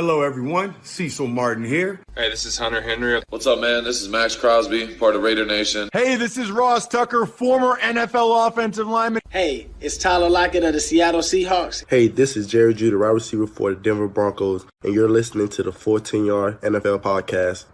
Hello, everyone. Cecil Martin here. Hey, this is Hunter Henry. What's up, man? This is Max Crosby, part of Raider Nation. Hey, this is Ross Tucker, former NFL offensive lineman. Hey, it's Tyler Lockett of the Seattle Seahawks. Hey, this is Jerry Judah, wide receiver for the Denver Broncos, and you're listening to the 14-Yard NFL Podcast.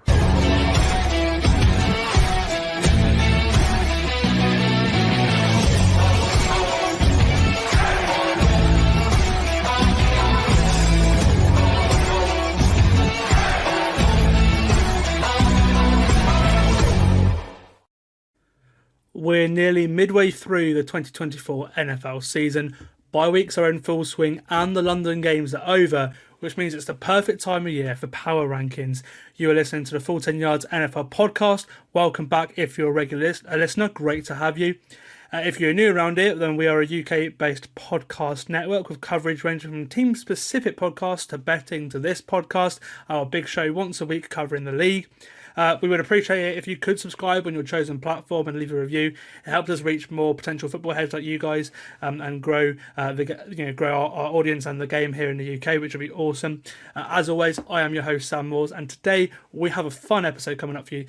We're nearly midway through the 2024 NFL season. Bye weeks are in full swing and the London games are over, which means it's the perfect time of year for power rankings. You are listening to the Full 10 Yards NFL podcast. Welcome back if you're a regular listener. Great to have you. If you're new around here, then we are a UK-based podcast network with coverage ranging from team-specific podcasts to betting to this podcast, our big show once a week covering the league. We would appreciate it if you could subscribe on your chosen platform and leave a review. It helps us reach more potential football heads like you guys and grow grow our audience and the game here in the UK, which would be awesome. As always, I am your host Sam Moores, and today we have a fun episode coming up for you.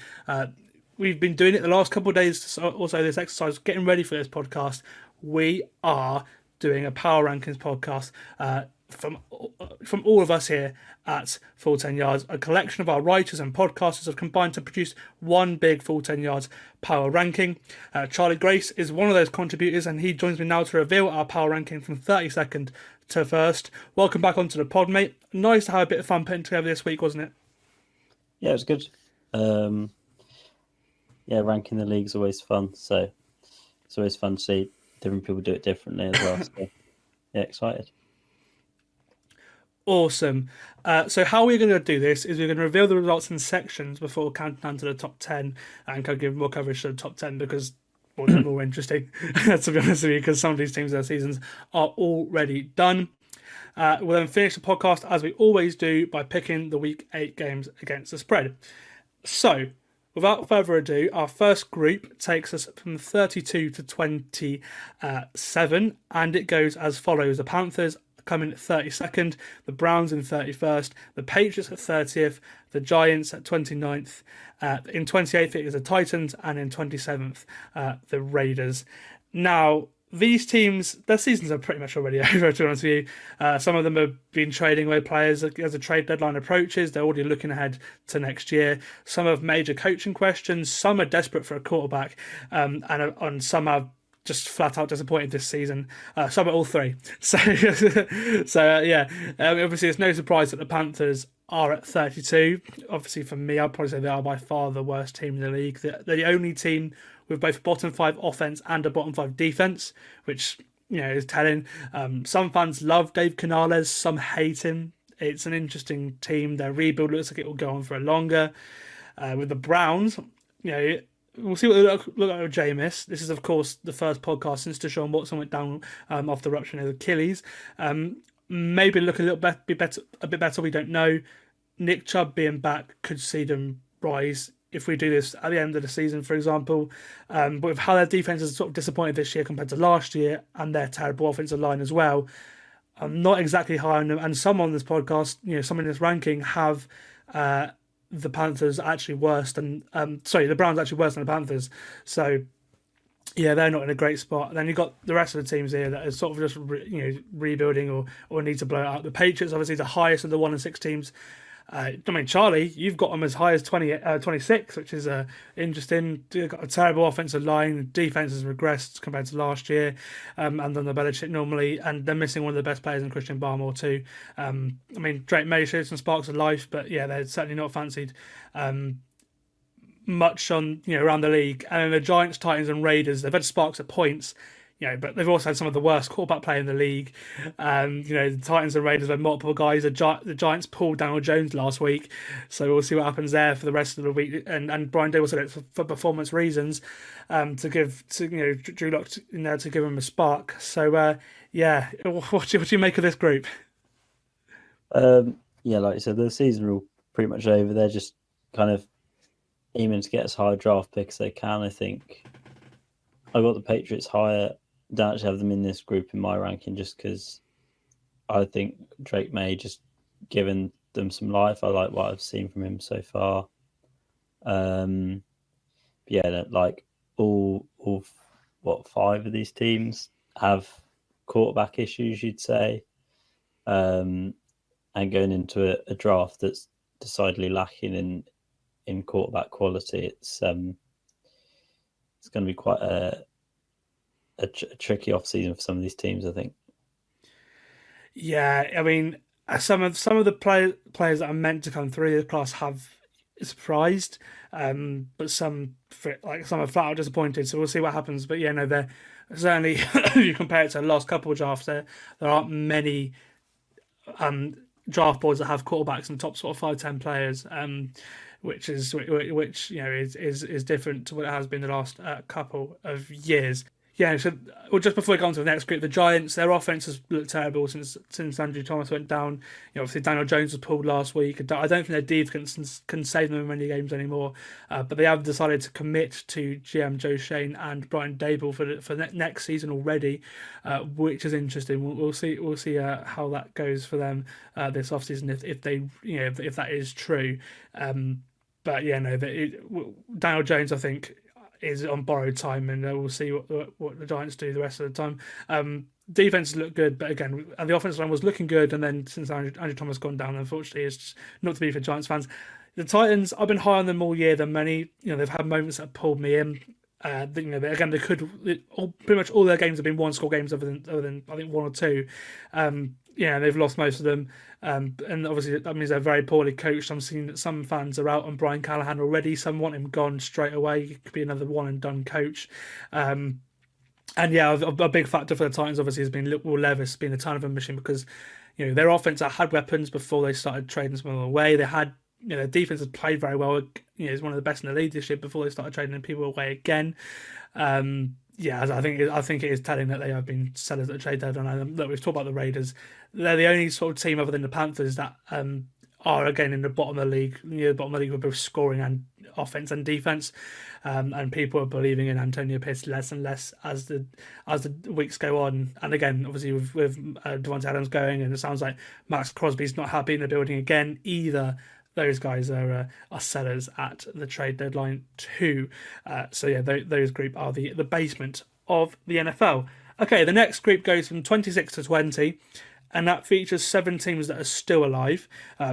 We've been doing it the last couple of days, also this exercise, getting ready for this podcast. We are doing a power rankings podcast from all of us here at Full 10 Yards. A collection of our writers and podcasters have combined to produce one big Full 10 Yards power ranking. Charlie Grace is one of those contributors, and he joins me now to reveal our power ranking from 32nd to 1st. Welcome back onto the pod, mate. Nice to have a bit of fun putting together this week, wasn't it? Yeah, it was good. Ranking the league is always fun, so it's always fun to see different people do it differently as well. So, yeah, excited. Awesome. So how we're going to do this is we're going to reveal the results in sections before counting down to the top 10 and kind of give more coverage to the top 10 because it's more interesting, to be honest with you, because some of these teams, their seasons are already done. We'll then finish the podcast, as we always do, by picking the Week 8 games against the spread. So, without further ado, our first group takes us from 32 to 27, and it goes as follows. The Panthers come in at 32nd, the Browns in 31st, the Patriots at 30th, the Giants at 29th, in 28th it is the Titans, and in 27th the Raiders. Now, these teams, their seasons are pretty much already over, to be honest with you. Some of them have been trading away players as the trade deadline approaches. They're already looking ahead to next year. Some have major coaching questions. Some are desperate for a quarterback, and some have just flat out disappointed this season. Some are all three. Obviously it's no surprise that the Panthers are at 32. Obviously for me, I'd probably say they are by far the worst team in the league. They're the only team with both a bottom 5 offense and a bottom 5 defense, which is telling. Some fans love Dave Canales, some hate him. It's an interesting team. Their rebuild looks like it will go on for longer. With the Browns, we'll see what they look like with Jameis. This is, of course, the first podcast since Deshaun Watson went down after the rupture of his Achilles. Maybe look a bit better. We don't know. Nick Chubb being back could see them rise if we do this at the end of the season, for example. But with how their defense is sort of disappointed this year compared to last year, and their terrible offensive line as well, I'm not exactly high on them. And some on this podcast, some in this ranking have the Panthers actually worse than the Browns actually worse than the Panthers. So yeah, they're not in a great spot. Then you've got the rest of the teams here that are sort of just rebuilding or need to blow it out. The Patriots obviously the highest of the 1 and 6 teams. Charlie, you've got them as high as 26, which is interesting. They've got a terrible offensive line. Defense has regressed compared to last year, and then the Belichick normally, and they're missing one of the best players in Christian Barmore too. Drake May shows some sparks of life, but yeah, they're certainly not fancied much on around the league. And then the Giants, Titans, and Raiders, they've had sparks at points. But they've also had some of the worst quarterback play in the league. The Titans and Raiders have multiple guys. The Giants pulled Daniel Jones last week, so we'll see what happens there for the rest of the week. And Brian Dable said it's for performance reasons, to give Drew Lock in there to give him a spark. So what do you make of this group? Like you said, the season are all pretty much over. They're just kind of aiming to get as high a draft pick as they can. I think I got the Patriots higher. Don't actually have them in this group in my ranking just because I think Drake May, just given them some life. I like what I've seen from him so far. Yeah, like all what 5 of these teams have quarterback issues, you'd say, and going into a draft that's decidedly lacking in quarterback quality, it's going to be quite a tricky off season for some of these teams, I think. Yeah, I mean, some of the players that are meant to come through the class have surprised, but some are flat out disappointed. So we'll see what happens. But yeah, no, they're certainly if you compare it to the last couple of drafts, there aren't many draft boards that have quarterbacks in the top sort of 5-10 players, which is different to what it has been the last couple of years. Yeah, so just before we go on to the next group, the Giants, their offense has looked terrible since Andrew Thomas went down. Obviously Daniel Jones was pulled last week. I don't think their defense can save them in many games anymore. But they have decided to commit to GM Joe Shane and Brian Dable for next season already, which is interesting. We'll see how that goes for them this offseason if that is true. But yeah, no, Daniel Jones, I think, is on borrowed time, and we'll see what the Giants do the rest of the time. Defense look good, but again, the offensive line was looking good, and then since Andrew Thomas gone down, unfortunately, it's just not to be for Giants fans. The Titans, I've been high on them all year. Than many, they've had moments that pulled me in. Again, they could pretty much all their games have been 1-score games, other than I think 1 or 2. They've lost most of them, and obviously that means they're very poorly coached. I'm seeing that some fans are out on Brian Callahan already. Some want him gone straight away. He could be another one and done coach. And yeah, a big factor for the Titans obviously has been Will Levis being a ton of a mission, because their offense had weapons before they started trading some of them away. They had their defense has played very well. It's one of the best in the league this year before they started trading people away again. I think it is telling that they have been sellers at the trade deadline. Look, we've talked about the Raiders. They're the only sort of team other than the Panthers that are again in the bottom of the league. The bottom of the league with both scoring and offense and defense. And people are believing in Antonio Pierce less and less as the weeks go on. And again, obviously with Devontae Adams going, and it sounds like Max Crosby's not happy in the building again either. Those guys are sellers at the trade deadline too. Those group are the basement of the NFL. Okay, the next group goes from 26 to 20, and that features 7 teams that are still alive.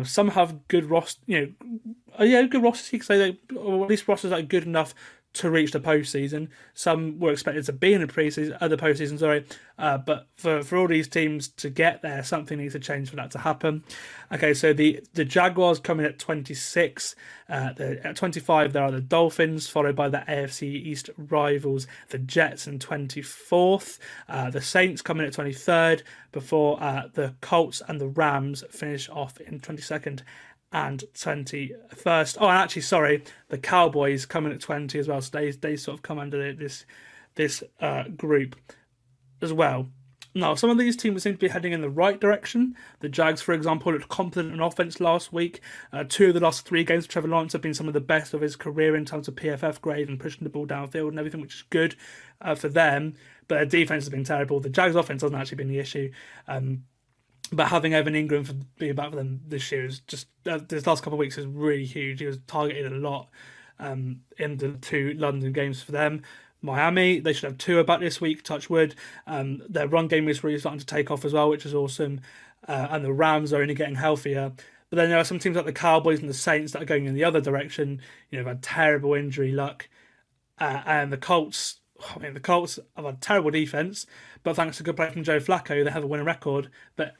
Some have good rosters, good rosters. You could say, or at least rosters that are good enough to reach the postseason. Some were expected to be in the postseason, but for all these teams to get there, something needs to change for that to happen. Okay, so the Jaguars coming at 26. At 25, there are the Dolphins, followed by the AFC East rivals, the Jets, in 24th. The Saints coming at 23rd, before the Colts and the Rams finish off in 22nd. And 21st. Oh, and actually, sorry, the Cowboys coming at 20 as well. So they sort of come under this group as well. Now, some of these teams seem to be heading in the right direction. The Jags, for example, looked confident in offense last week. 2 of the last 3 games for Trevor Lawrence have been some of the best of his career in terms of PFF grade and pushing the ball downfield and everything, which is good for them. But their defense has been terrible. The Jags' offense hasn't actually been the issue. But having Evan Ingram being back for them this year is just this last couple of weeks is really huge. He was targeted a lot in the 2 London games for them. Miami, they should have Tua back this week, touch wood. Their run game is really starting to take off as well, which is awesome. And the Rams are only getting healthier. But then there are some teams like the Cowboys and the Saints that are going in the other direction. They've had terrible injury luck. And the Colts have had terrible defense, but thanks to good play from Joe Flacco, they have a winning record. But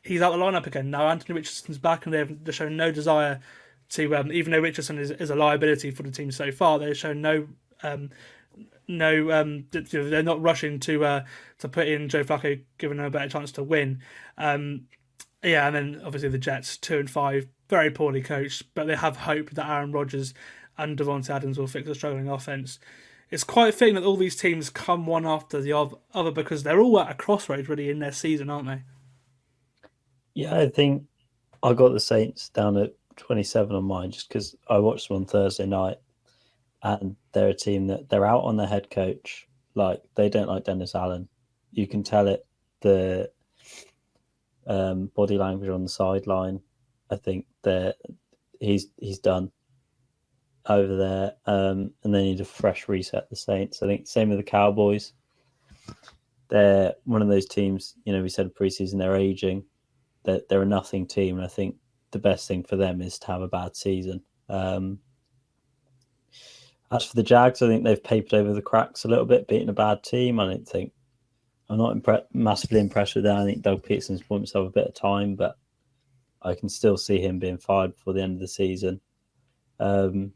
he's out the lineup again now. Anthony Richardson's back, and they've shown no desire to. Even though Richardson is a liability for the team so far, they've shown they're not rushing to put in Joe Flacco, giving them a better chance to win. And then obviously the Jets 2-5, very poorly coached, but they have hope that Aaron Rodgers and Devontae Adams will fix the struggling offense. It's quite fitting that all these teams come one after the other because they're all at a crossroads really in their season, aren't they? Yeah, I think I got the Saints down at 27 on mine just because I watched them on Thursday night, and they're a team that they're out on their head coach. Like, they don't like Dennis Allen. You can tell it. The body language on the sideline I think that he's done over there, and they need a fresh reset. The Saints, I think, same with the Cowboys. They're one of those teams. We said preseason they're aging. They're a nothing team, and I think the best thing for them is to have a bad season. As for the Jags, I think they've papered over the cracks a little bit, beating a bad team. I'm not massively impressed with that. I think Doug Peterson's bought himself a bit of time, but I can still see him being fired before the end of the season. And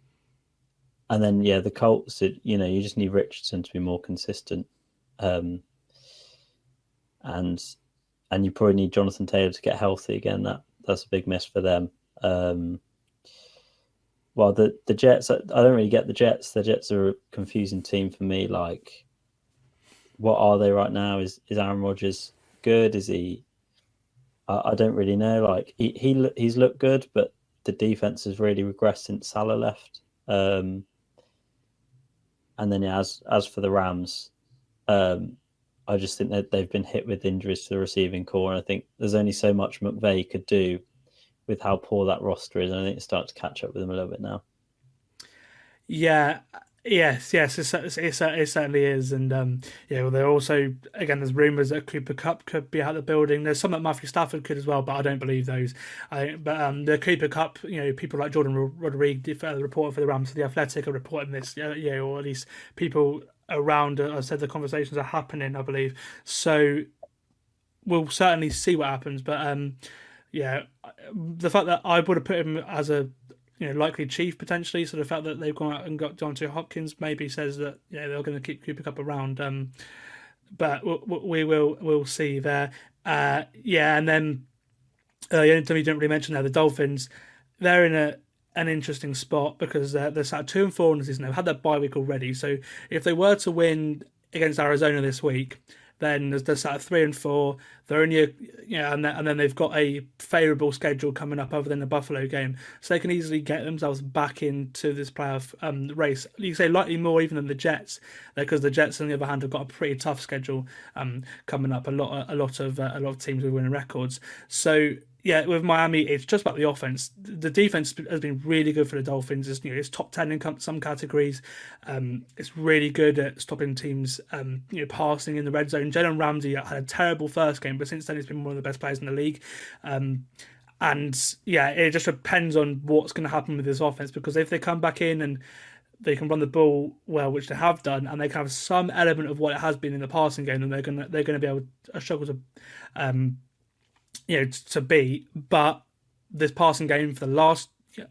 then, the Colts, you just need Richardson to be more consistent. And you probably need Jonathan Taylor to get healthy again. That's a big miss for them. Well, the Jets, I don't really get the Jets. The Jets are a confusing team for me. Like, what are they right now? Is Aaron Rodgers good? Is he? I don't really know. Like, he's looked good, but the defense has really regressed since Salah left. And then as for the Rams, I just think that they've been hit with injuries to the receiving core, and I think there's only so much McVay could do with how poor that roster is, and I think it's starting to catch up with them a little bit now. Yes, it certainly is, and they're also, again, there's rumours that Cooper Kupp could be out of the building. There's some that Matthew Stafford could as well, but I don't believe those. The Cooper Kupp, people like Jordan Rodriguez, the reporter for the Rams for the Athletic, are reporting this, or at least people around. I said the conversations are happening, I believe. So we'll certainly see what happens, but the fact that I would have put him as a likely chief potentially, so the fact that they've gone out and got DeAndre Hopkins maybe says that they're going to keep Cooper Kupp around. But we'll see there. And then the only thing we didn't really mention there, the Dolphins, they're in an interesting spot because they're sat 2-4 in the season. They've had their bye week already, so if they were to win against Arizona this week, then they're sat at 3-4. They're only, and then they've got a favourable schedule coming up other than the Buffalo game, so they can easily get themselves back into this playoff race. You can say likely more even than the Jets, because the Jets, on the other hand, have got a pretty tough schedule coming up. A lot of teams with winning records. So with Miami, it's just about the offense. The defense has been really good for the Dolphins. It's top 10 in some categories. It's really good at stopping teams, passing in the red zone. Jalen Ramsey had a terrible first game, but since then he's been one of the best players in the league. It just depends on what's going to happen with this offense, because if they come back in and they can run the ball well, which they have done, and they can have some element of what it has been in the passing game, then they're going to be able to struggle to beat. But this passing game for the last, I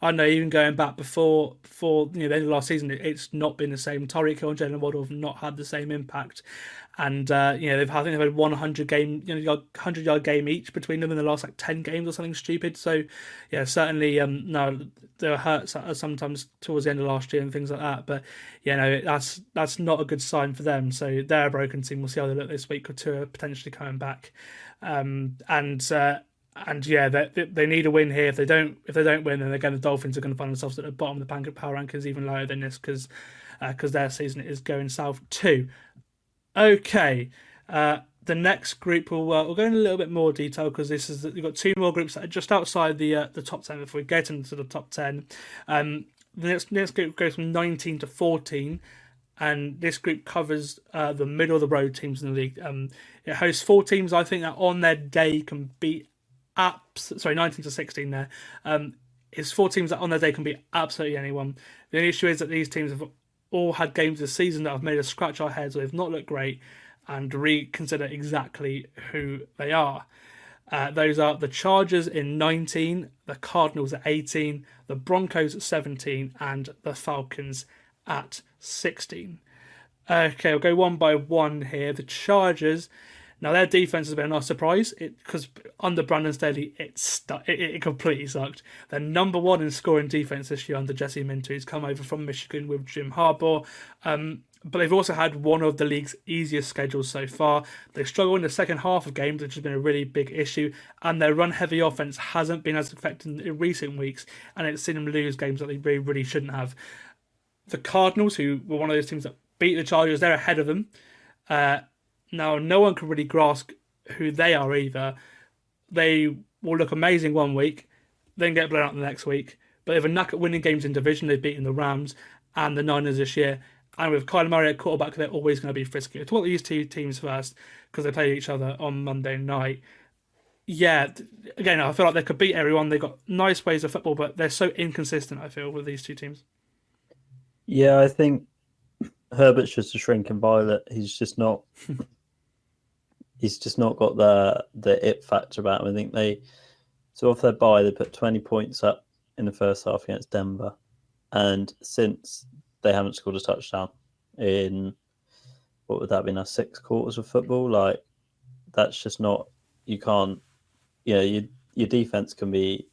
don't know, even going back before the end of last season, it's not been the same. Tyreek Hill and Jalen Waddle have not had the same impact, and they've had 100 game, 100-yard game each between them in the last 10 games or something stupid. So certainly no, they were hurt sometimes towards the end of last year and things like that. But that's not a good sign for them. So they're a broken team. We'll see how they look this week. Or two are potentially coming back, they need a win here. If they don't win, then again the Dolphins are going to find themselves at the bottom of the power rankings, even lower than this, because their season is going south too. Okay, the next group we'll go in a little bit more detail, because you've got two more groups that are just outside the top 10 before we get into the top 10. The next group goes from 19 to 14. And this group covers the middle of the road teams in the league. It hosts 4 teams, I think, that on their day can beat 19 to 16 there. It's 4 teams that on their day can beat absolutely anyone. The only issue is that these teams have all had games this season that have made us scratch our heads, or they've not looked great, and reconsider exactly who they are. Those are the Chargers in 19, the Cardinals at 18, the Broncos at 17, and the Falcons at 16. Okay, I'll go one by one here. The Chargers, now their defense has been a nice surprise, because under Brandon Staley it completely sucked. They're number 1 in scoring defense this year under Jesse Minter, who's come over from Michigan with Jim Harbaugh. But they've also had one of the league's easiest schedules so far. They struggle in the second half of games, which has been a really big issue, and their run-heavy offense hasn't been as effective in recent weeks, and it's seen them lose games that they really, really shouldn't have. The Cardinals, who were one of those teams that beat the Chargers, they're ahead of them. Now, no one can really grasp who they are either. They will look amazing one week, then get blown out the next week. But they've a knack at winning games in division. They've beaten the Rams and the Niners this year. And with Kyler Murray at quarterback, they're always going to be frisky. Let's talk these two teams first because they play each other on Monday night. Yeah, again, I feel like they could beat everyone. They've got nice ways of football, but they're so inconsistent, I feel, with these two teams. Yeah, I think Herbert's just a shrinking violet. He's just not got the it factor about him. I think so off their bye, they put 20 points up in the first half against Denver. And since they haven't scored a touchdown in, what would that be now, 6 quarters of football? Like, that's just not, you can't, your defense can be,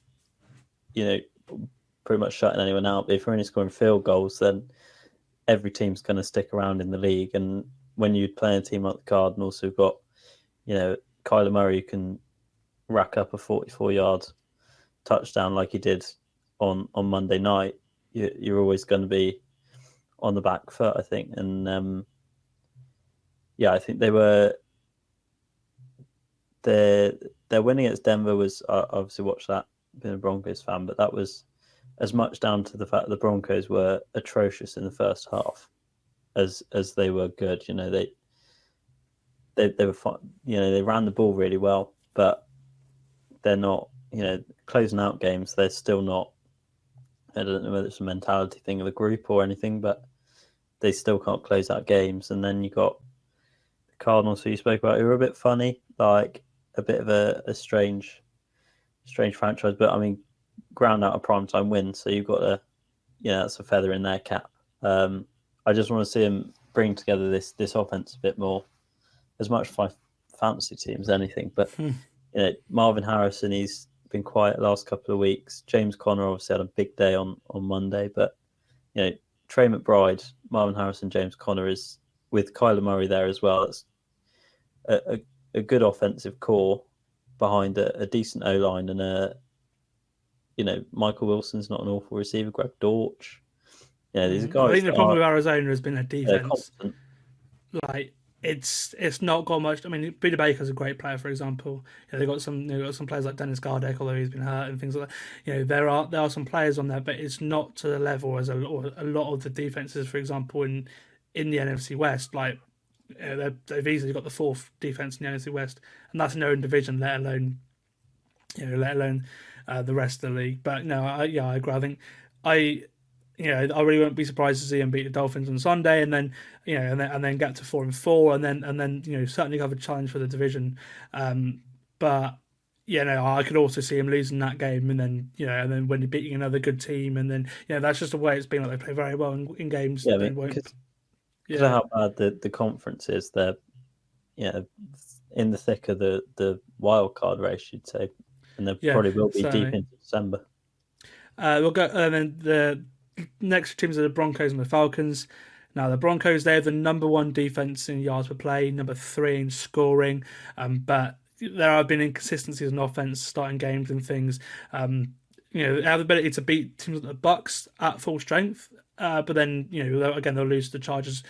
pretty much shutting anyone out. But if you're only scoring field goals, then every team's going to stick around in the league. And when you play a team like the Cardinals who've got, Kyler Murray who can rack up a 44-yard touchdown like he did on Monday night, you're always going to be on the back foot, I think. And I think their win against Denver was, I obviously watched that, being a Broncos fan, but that was as much down to the fact that the Broncos were atrocious in the first half as they were good. They were fun, they ran the ball really well, but they're not, closing out games. They're still not. I don't know whether it's a mentality thing of the group or anything, but they still can't close out games. And then you got the Cardinals, who you spoke about, who are a bit funny, like a bit of a strange franchise. But I mean, ground out a primetime win, so you've got that's a feather in their cap. I just want to see them bring together this offense a bit more, as much for my fantasy team as anything. But Marvin Harrison, he's been quiet the last couple of weeks. James Conner obviously had a big day on Monday, but Trey McBride, Marvin Harrison, James Conner is with Kyler Murray there as well. It's a good offensive core behind a decent O-line, and Michael Wilson's not an awful receiver. Greg Dortch, these guys. I think the problem with Arizona has been their defense. Like, it's not got much. I mean, Budda Baker's a great player, for example. They've got some players like Dennis Gardeck, although he's been hurt and things like that. There are some players on there, but it's not to the level as a lot of the defenses, for example, in the NFC West. Like, they've easily got the 4th defense in the NFC West, and that's in their own division, let alone the rest of the league. But no, I agree. I think I really won't be surprised to see them beat the Dolphins on Sunday, and then and then get to 4-4, and then certainly have a challenge for the division. But I could also see him losing that game, and then when you're beating another good team, and then that's just the way it's been. Like, they play very well in games. Yeah, because of how bad the conference is, they're in the thick of the wild card race, you'd say, and they probably will be deep into December. We'll go, and then the next teams are the Broncos and the Falcons. Now, the Broncos, they have the number 1 defense in yards per play, number 3 in scoring, but there have been inconsistencies in offense, starting games and things. They have the ability to beat teams like the Bucks at full strength, but then they'll lose to the Chargers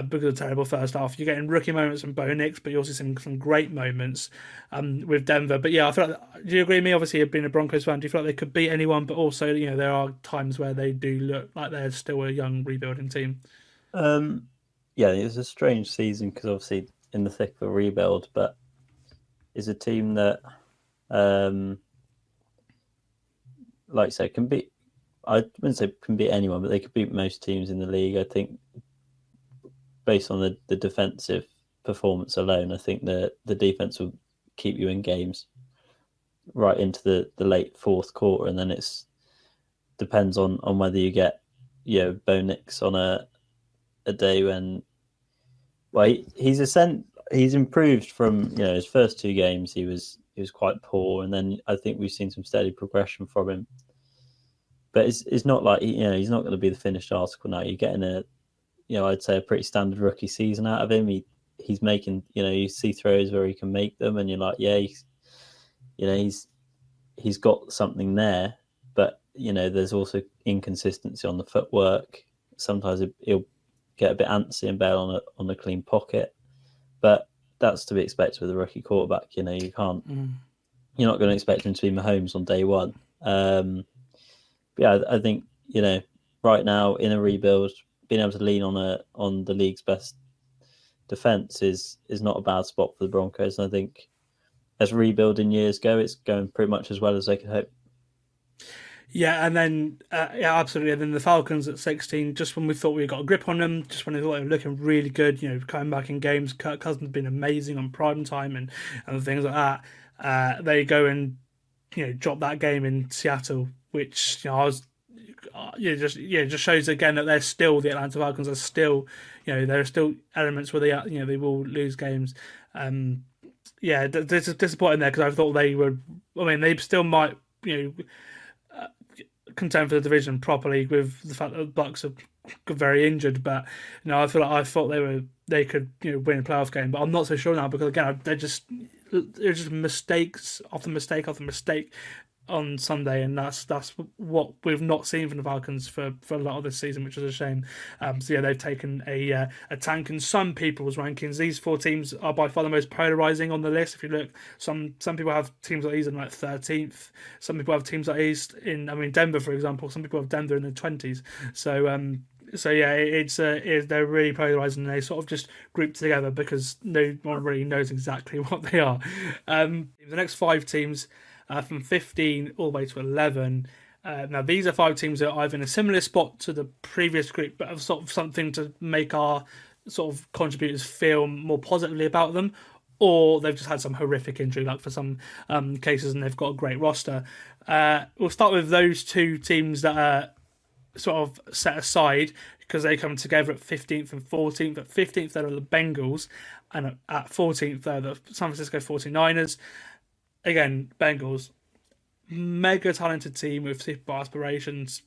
because of the terrible first half. You're getting rookie moments from Bo Nix, but you're also seeing some great moments with Denver. But I feel like, do you agree with me? Obviously, being a Broncos fan, do you feel like they could beat anyone? But also, there are times where they do look like they're still a young rebuilding team. It's a strange season because obviously in the thick of a rebuild, but is a team that, like I say, can beat. I wouldn't say can beat anyone, but they could beat most teams in the league. I think, based on the defensive performance alone, I think the defense will keep you in games right into the late 4th quarter, and then it's depends on whether you get Bo Nix on a day when he's improved from his first 2 games. He was quite poor, and then I think we've seen some steady progression from him. But it's not like he's not going to be the finished article now. You're getting I'd say a pretty standard rookie season out of him. He's making you see throws where he can make them, and you're like, he's got something there. But there's also inconsistency on the footwork. Sometimes he'll get a bit antsy and bail on a clean pocket, but that's to be expected with a rookie quarterback. You can't. You're not going to expect him to be Mahomes on day one. But yeah, I think right now in a rebuild, being able to lean on the league's best defense is not a bad spot for the Broncos. And I think as rebuilding years go, it's going pretty much as well as they could hope. Yeah, and then absolutely. And then the Falcons at 16, just when we thought we got a grip on them, just when they thought they were looking really good, coming back in games. Kirk Cousins has been amazing on prime time and things like that. They go and drop that game in Seattle, which I was just shows again that they're still the Atlanta Falcons are still there are still elements where they will lose games. Disappointing there because I thought they would. I mean, they still might contend for the division properly with the fact that the Bucks are very injured, but I thought they could win a playoff game, but I'm not so sure now because again they're just mistakes after mistake after mistake on Sunday, and that's what we've not seen from the Falcons for a lot of this season, which is a shame. They've taken a tank in some people's rankings. These four teams are by far the most polarizing on the list. If you look, some people have teams like these in like 13th. Some people have teams like these in Denver, for example. Some people have Denver in the 20s. They're really polarizing, and they sort of just group together because no one really knows exactly what they are. The next five teams. From 15 all the way to 11. Now, these are five teams that are either in a similar spot to the previous group, but have sort of something to make our sort of contributors feel more positively about them, or they've just had some horrific injury luck for some cases, and they've got a great roster. We'll start with those two teams that are sort of set aside because they come together at 15th and 14th. At 15th, they're the Bengals, and at 14th, they're the San Francisco 49ers. Again, Bengals, mega talented team with Super Bowl aspirations,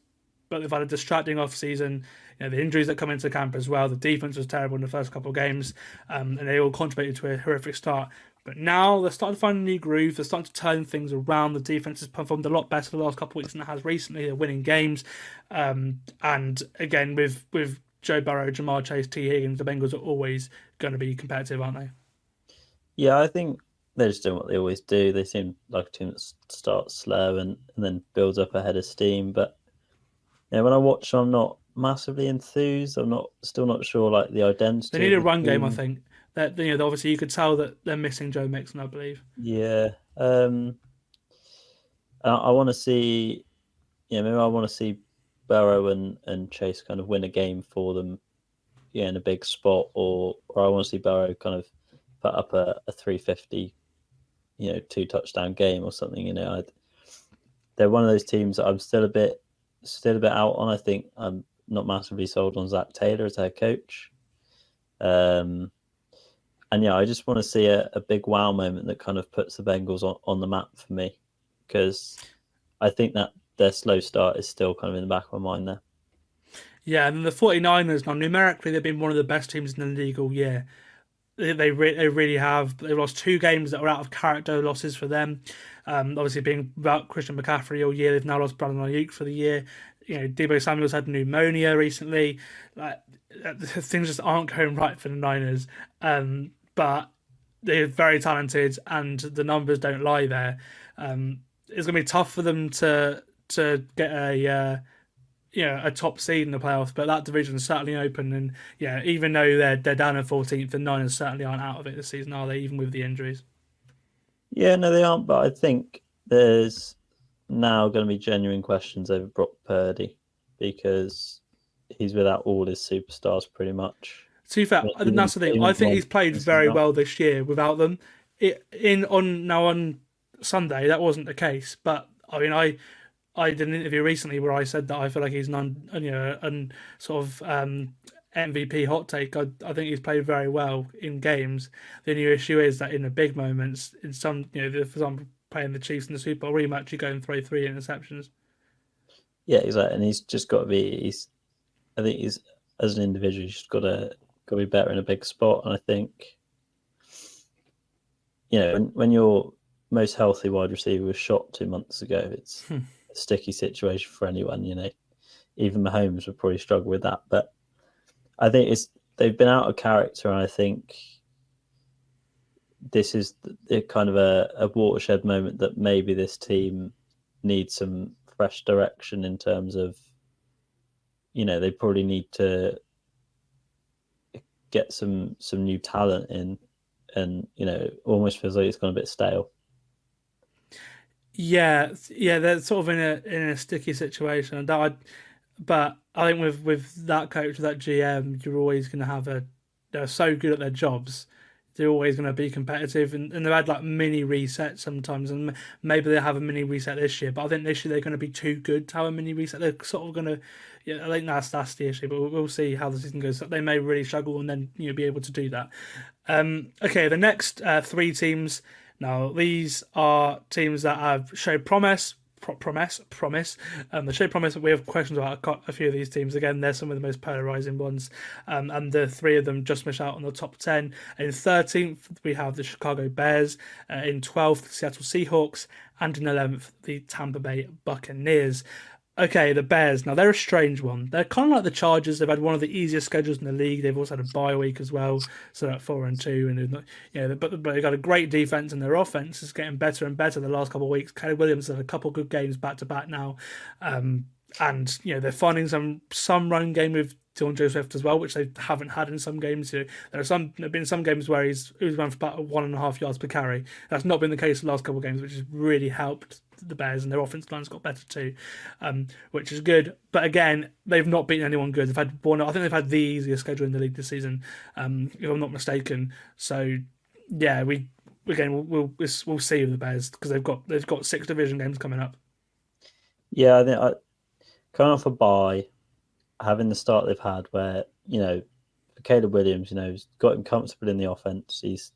but they've had a distracting off-season. The injuries that come into camp as well. The defense was terrible in the first couple of games, and they all contributed to a horrific start. But now they're starting to find a new groove. They're starting to turn things around. The defense has performed a lot better the last couple of weeks than it has recently. They're winning games, and again with Joe Burrow, Jamar Chase, T. Higgins, the Bengals are always going to be competitive, aren't they? Yeah, I think they're just doing what they always do. They seem like a team that starts slow and then builds up ahead of steam. But when I watch, I'm not massively enthused. I'm still not sure like the identity. They need a run game, I think. That obviously you could tell that they're missing Joe Mixon, I believe. Yeah, I want to see. Maybe I want to see Burrow and Chase kind of win a game for them. In a big spot, or I want to see Burrow kind of put up a 350. 2 touchdown game or something. They're one of those teams that I'm still a bit out on. I think I'm not massively sold on Zach Taylor as head coach. I just want to see a big wow moment that kind of puts the Bengals on the map for me, because I think that their slow start is still kind of in the back of my mind there. Yeah, and the 49ers, now numerically, they've been one of the best teams in the league all year. They really have. They've lost 2 games that were out of character losses for them. Obviously, being without Christian McCaffrey all year, they've now lost Brandon Ayuk for the year. Deebo Samuel's had pneumonia recently. Things just aren't going right for the Niners. But they're very talented, and the numbers don't lie there. It's going to be tough for them to get a top seed in the playoffs, but that division is certainly open. And even though they're down in 14th, the Niners certainly aren't out of it this season, are they? Even with the injuries. Yeah, no, they aren't. But I think there's now going to be genuine questions over Brock Purdy because he's without all his superstars pretty much. To be fair, that's the thing. I think he's played very well this year without them. On Sunday, that wasn't the case, but I did an interview recently where I said that I feel like he's MVP hot take. I think he's played very well in games. The only issue is that in the big moments, in some, for example, playing the Chiefs in the Super Bowl rematch, you go and throw 3 interceptions. Yeah, exactly. And he's just got to be. I think he's as an individual, he's just got to be better in a big spot. And I think, when your most healthy wide receiver was shot 2 months ago, it's a sticky situation for anyone. Even Mahomes would probably struggle with that. But I think they've been out of character, and I think this is the kind of a watershed moment that maybe this team need some fresh direction in terms of, they probably need to get some new talent in, and almost feels like it's gone a bit stale. Yeah, they're sort of in a sticky situation. But I think with that coach, with that GM, you're always going to have they're so good at their jobs. They're always going to be competitive, and they've had like mini resets sometimes, and maybe they have a mini reset this year. But I think this year they're going to be too good to have a mini reset. They're sort of going to, I think that's the issue. But we'll see how the season goes. They may really struggle, and then be able to do that. Okay, the next three teams. Now these are teams that have showed promise. They show promise. We have questions about a few of these teams. Again, they're some of the most polarizing ones, and the three of them just miss out on the top 10. In 13th, we have the Chicago Bears. In 12th, the Seattle Seahawks, and in 11th, the Tampa Bay Buccaneers. Okay, the Bears. Now, they're a strange one. They're kind of like the Chargers. They've had one of the easiest schedules in the league. They've also had a bye week as well, so they're at 4-2. And but they've got a great defense, and their offense is getting better and better the last couple of weeks. Caleb Williams has had a couple of good games back to back now, and they're finding some run game with DeAndre Swift as well, which they haven't had in some games. There have been some games where he's run for about 1.5 yards per carry. That's not been the case the last couple of games, which has really helped the Bears, and their offensive line's got better too, which is good. But again, they've not beaten anyone good. They've had I think they've had the easiest schedule in the league this season, if I'm not mistaken. So yeah, we'll see with the Bears, because they've got 6 division games coming up. Yeah, I think coming off a bye, having the start they've had, where for Caleb Williams, he's got him comfortable in the offense. He's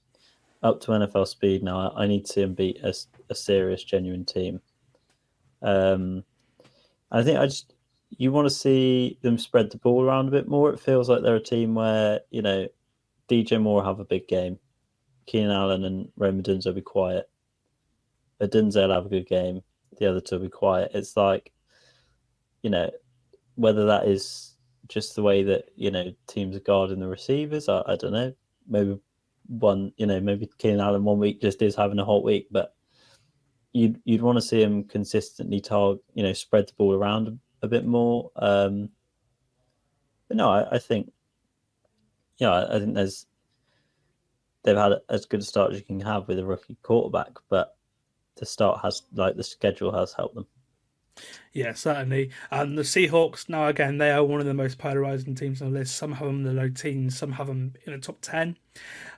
up to NFL speed now. I need to see him beat a serious, genuine team. I think you want to see them spread the ball around a bit more. It feels like they're a team where DJ Moore will have a big game, Keenan Allen and Rome Odunze will be quiet. Odunze will have a good game. The other two will be quiet. It's like, whether that is just the way that teams are guarding the receivers, I don't know. Maybe maybe Keenan Allen 1 week just is having a hot week, but you'd want to see him consistently spread the ball around a bit more. But no, I think I think they've had as good a start as you can have with a rookie quarterback, but the schedule has helped them. Yeah, certainly. And the Seahawks, now again, they are one of the most polarizing teams on the list. Some have them in the low teens, some have them in the top 10.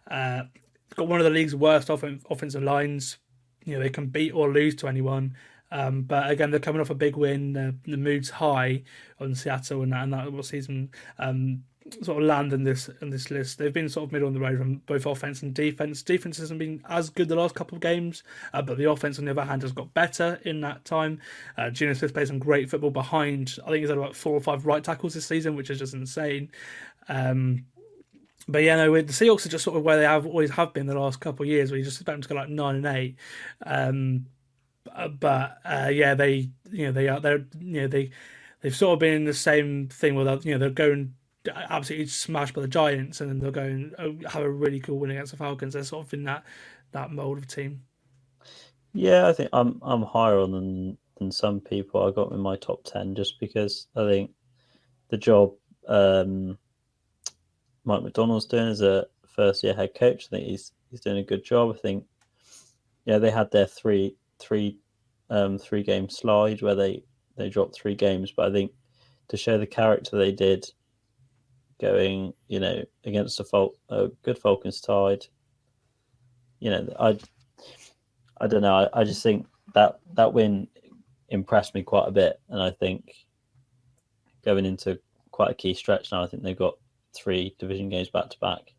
Got one of the league's worst offensive lines. They can beat or lose to anyone. But again, they're coming off a big win. The mood's high on Seattle, and that will see them sort of land in this list. They've been sort of middle on the road from both offense and defense. Defense hasn't been as good the last couple of games, but the offense on the other hand has got better in that time. Geno Smith plays some great football behind. I think he's had about 4 or 5 right tackles this season, which is just insane. But the Seahawks are just sort of where they always have been the last couple of years, where you just expect them to go like 9-8. They've sort of been in the same thing where they're going absolutely smashed by the Giants, and then they'll go and have a really cool win against the Falcons. They're sort of in that mold of team. Yeah, I think I'm higher on them than some people. I got them in my top 10 just because I think the job Mike McDonald's doing as a first-year head coach, I think he's doing a good job. I think they had their three game slide where they dropped 3 games, but I think to show the character they did, going against a good Falcons tide, I don't know. I just think that win impressed me quite a bit, and I think going into quite a key stretch now, I think they've got 3 division games back to back.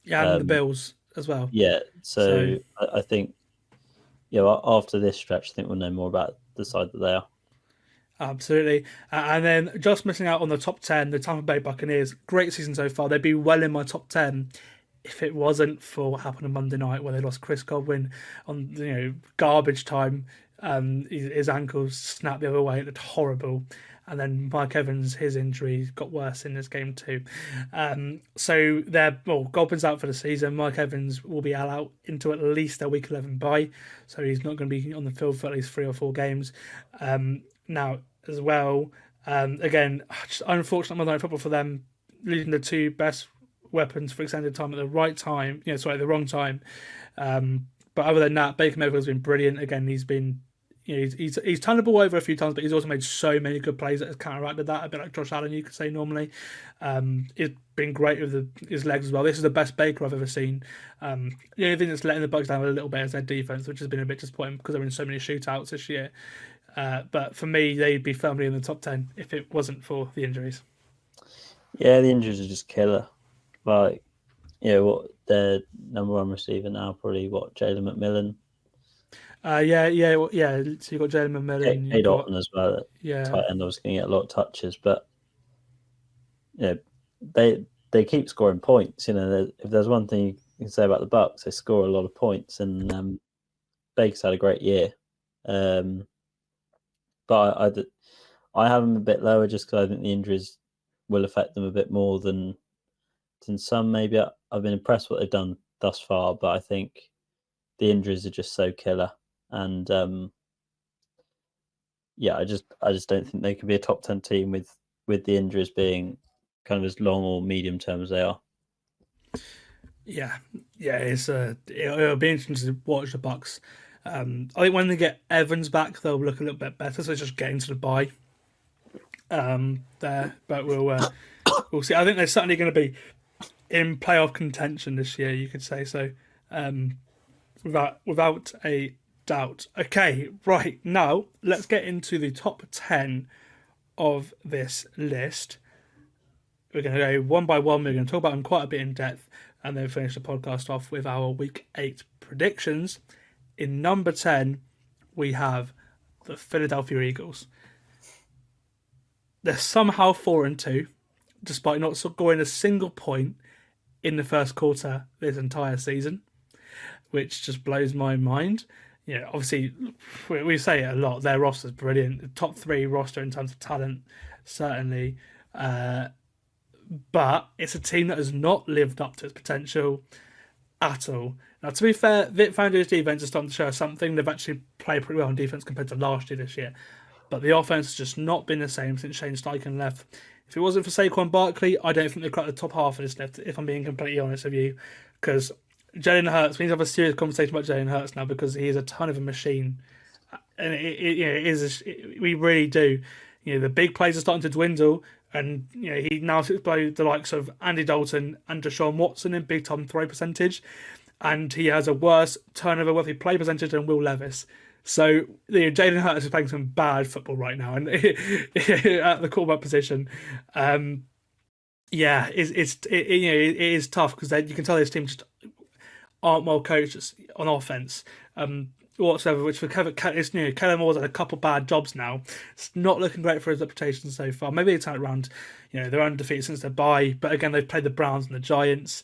Yeah, and the Bills as well. Yeah, so I think after this stretch, I think we'll know more about the side that they are. Absolutely. And then just missing out on the top 10, the Tampa Bay Buccaneers. Great season so far. They'd be well in my top 10 if it wasn't for what happened on Monday night, where they lost Chris Godwin on garbage time. His ankle snapped the other way. It looked horrible. And then Mike Evans, his injury got worse in this game too. So Godwin's out for the season. Mike Evans will be out into at least a week 11 bye. So he's not going to be on the field for at least 3 or 4 games. Now, as well, again, just unfortunate Monday Night Football for them, losing the 2 best weapons for extended time at the right time. The wrong time. But other than that, Baker Mayfield's been brilliant. Again, he's been... he's turned the ball over a few times, but he's also made so many good plays that has counteracted that, a bit like Josh Allen, you could say normally. He's been great with his legs as well. This is the best Baker I've ever seen. The only thing that's letting the Bucs down a little bit is their defense, which has been a bit disappointing because they're in so many shootouts this year. But for me, they'd be firmly in the top 10 if it wasn't for the injuries. Yeah, the injuries are just killer. Like, what their number 1 receiver now, probably Jalen McMillan. So you got Jalen McMillan, Cade Otton as well. Yeah, tight end. I was going to get a lot of touches, but they keep scoring points. If there's one thing you can say about the Bucs, they score a lot of points, and Baker's had a great year. But I have them a bit lower just because I think the injuries will affect them a bit more than some. Maybe I've been impressed what they've done thus far, but I think the injuries are just so killer. And I just don't think they could be a top 10 team with the injuries being kind of as long or medium term as they are. Yeah, it'll be interesting to watch the Bucs. I think when they get Evans back, they'll look a little bit better. So it's just getting to the bye there, but we'll see. I think they're certainly going to be in playoff contention this year, you could say so, without a doubt. Okay, right, now let's get into the top 10 of this list. We're going to go one by one. We're going to talk about them quite a bit in depth, and then finish the podcast off with our Week 8 predictions. In number 10, we have the Philadelphia Eagles. They're somehow 4-2, despite not scoring a single point in the first quarter this entire season, which just blows my mind. Obviously, we say it a lot. Their roster's brilliant. The top 3 roster in terms of talent, certainly. But it's a team that has not lived up to its potential at all. Now, to be fair, Vic Fangio's defense is starting to show something. They've actually played pretty well on defense compared to last year this year. But the offense has just not been the same since Shane Steichen left. If it wasn't for Saquon Barkley, I don't think they'd crack the top half of this list, if I'm being completely honest with you. Because Jalen Hurts, we need to have a serious conversation about Jalen Hurts now, because he is a ton of a machine. And we really do. The big plays are starting to dwindle, and he now sits by the likes of Andy Dalton and Deshaun Watson in big time throw percentage, and he has a worse turnover worthy play percentage than Will Levis. So Jalen Hurts is playing some bad football right now, and at the quarterback position, it is tough because you can tell this team just aren't well coached on offense whatsoever. Which for Kellen Moore's had a couple bad jobs now. It's not looking great for his reputation so far. Maybe they turn it around. They're undefeated since their bye, but again they've played the Browns and the Giants.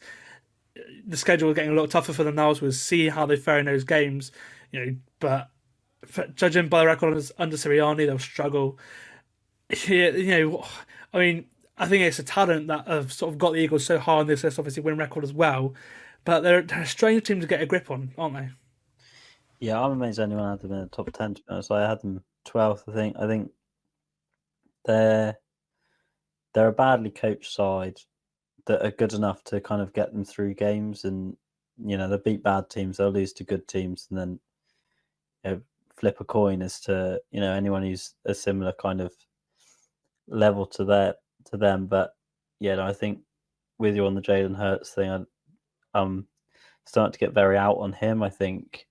The schedule is getting a lot tougher for them now, so we'll see how they fare in those games. But judging by the record under Sirianni, they'll struggle. I mean, I think it's a talent that have sort of got the Eagles so high on this list, obviously win record as well. But they're a strange team to get a grip on, aren't they? Yeah, I'm amazed anyone had them in the top 10, to be honest. I had them 12th, I think. I think they're a badly coached side that are good enough to kind of get them through games, and they beat bad teams, they'll lose to good teams, and then flip a coin as to anyone who's a similar kind of level to them. But I think with you on the Jalen Hurts thing, I'm starting to get very out on him. I think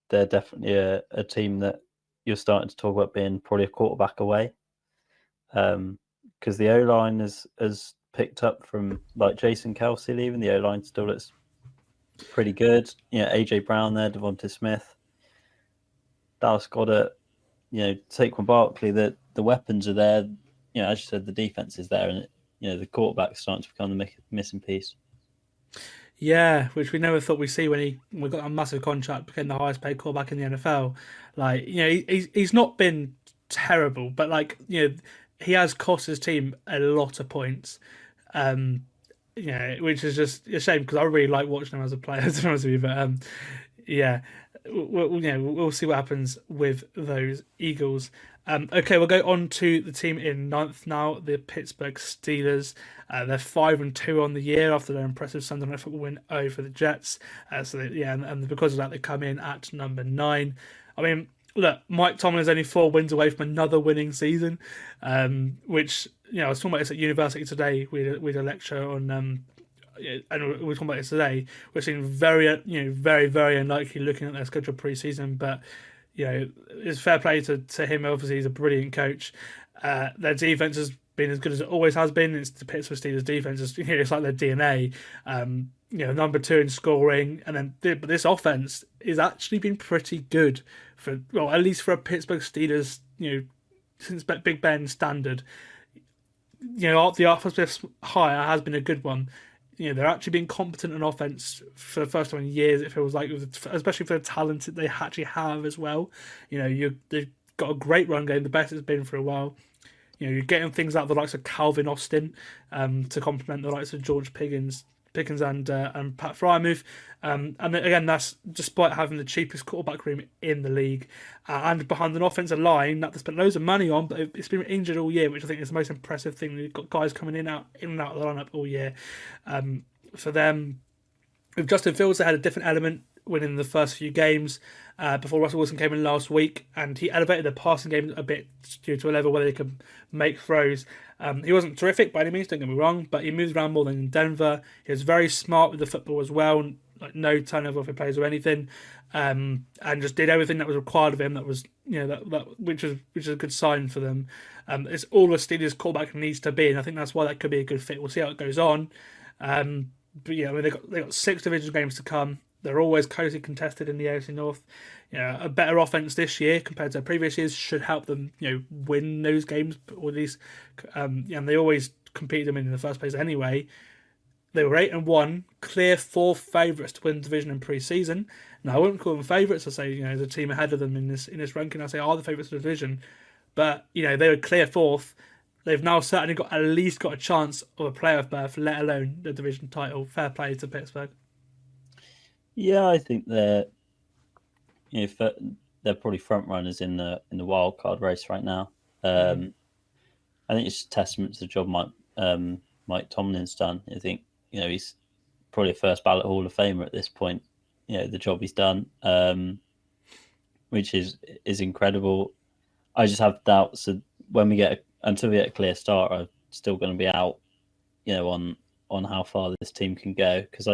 they're definitely a team that you're starting to talk about being probably a quarterback away, because the O-line has picked up from like Jason Kelsey leaving. The O-line still looks pretty good. AJ Brown there, Devonta Smith, Dallas Goedert, Saquon Barkley. The weapons are there. As you said, the defense is there, and the quarterback's starting to become the missing piece. Yeah, which we never thought we'd see when we got a massive contract, became the highest paid quarterback in the NFL. Like, he's not been terrible, but like, he has cost his team a lot of points. Um, which is just a shame because I really like watching him as a player, to be honest with you. But yeah, we'll see what happens with those Eagles. Okay, we'll go on to the team in ninth now, the Pittsburgh Steelers. They're 5-2 on the year after their impressive Sunday Night Football win over the Jets. And because of that, they come in at number 9. I mean, look, Mike Tomlin is only 4 wins away from another winning season, which, I was talking about this at university today. We had a lecture on, and we were talking about this today. We're seeing very, very, very unlikely looking at their schedule pre-season, but it's fair play to him. Obviously, he's a brilliant coach. Their defense has been as good as it always has been. It's the Pittsburgh Steelers defense. It's like their DNA. Number 2 in scoring, and then but this offense is actually been pretty good at least for a Pittsburgh Steelers. Since Big Ben standard, the offensive hire has been a good one. They're actually being competent on offense for the first time in years. It feels like, especially for the talent that they actually have as well. They've got a great run game, the best it's been for a while. You're getting things out of the likes of Calvin Austin to complement the likes of George Pickens and Pat Freiermuth. And again, that's despite having the cheapest quarterback room in the league and behind an offensive line that they spent loads of money on, but it's been injured all year, which I think is the most impressive thing. We've got guys coming in and out of the lineup all year. For them, with Justin Fields, they had a different element winning the first few games before Russell Wilson came in last week, and he elevated the passing game a bit due to a level where they could make throws. He wasn't terrific by any means, don't get me wrong, but he moved around more than in Denver. He was very smart with the football as well, like no turnover if he plays or anything, and just did everything that was required of him. That was which is a good sign for them. It's all the Steelers quarterback needs to be, and I think that's why that could be a good fit. We'll see how it goes on. But they got 6 division games to come. They're always closely contested in the AFC North. A better offense this year compared to previous years should help them, win those games, or at least, and they always compete them in the first place anyway. They were 8-1, clear 4th favourites to win the division in pre-season. Now I wouldn't call them favourites. I say, the team ahead of them in this ranking, I say are the favourites of the division, but they were clear 4th. They've now certainly got a chance of a playoff berth, let alone the division title. Fair play to Pittsburgh. Yeah, I think they're probably front runners in the wild card race right now. I think it's a testament to the job Mike Tomlin's done. I think he's probably a first ballot Hall of Famer at this point. The job he's done, which is incredible. I just have doubts that until we get a clear start, I'm still going to be out, on how far this team can go, because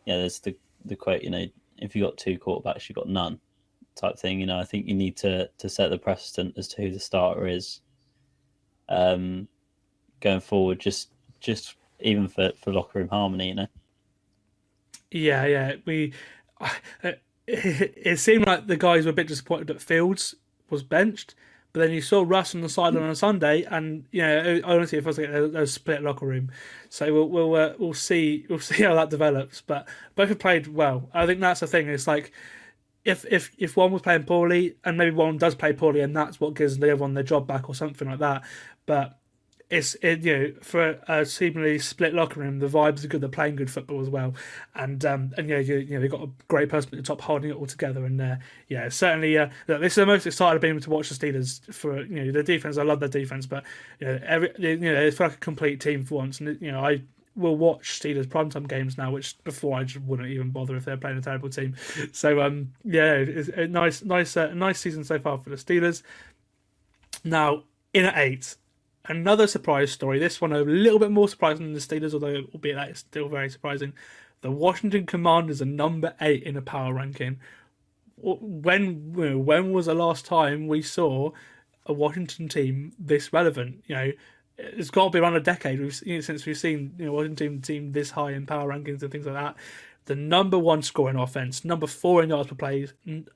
there's the quote, if you got 2 quarterbacks, you got none, type thing. I think you need to set the precedent as to who the starter is, going forward, just even for locker room harmony, Yeah. It seemed like the guys were a bit disappointed that Fields was benched, but then you saw Russ on the sideline on Sunday, and honestly, it feels like a split locker room. So we'll see how that develops. But both have played well. I think that's the thing. It's like if one was playing poorly, and maybe one does play poorly, and that's what gives the other one their job back or something like that. But for a seemingly split locker room, the vibes are good. They're playing good football as well, and they've got a great person at the top holding it all together. And certainly, this is the most excited I've been to watch the Steelers for their defense. I love their defense, but it's like a complete team for once. And I will watch Steelers primetime games now, which before I just wouldn't even bother if they're playing a terrible team. So it's a nice season so far for the Steelers. Now in at 8. Another surprise story. This one a little bit more surprising than the Steelers, although albeit that it's still very surprising. The Washington Commanders are number 8 in a power ranking. When was the last time we saw a Washington team this relevant? It's got to be around a decade since we've seen Washington team this high in power rankings and things like that. The number 1 scoring offense, number 4 in yards per play,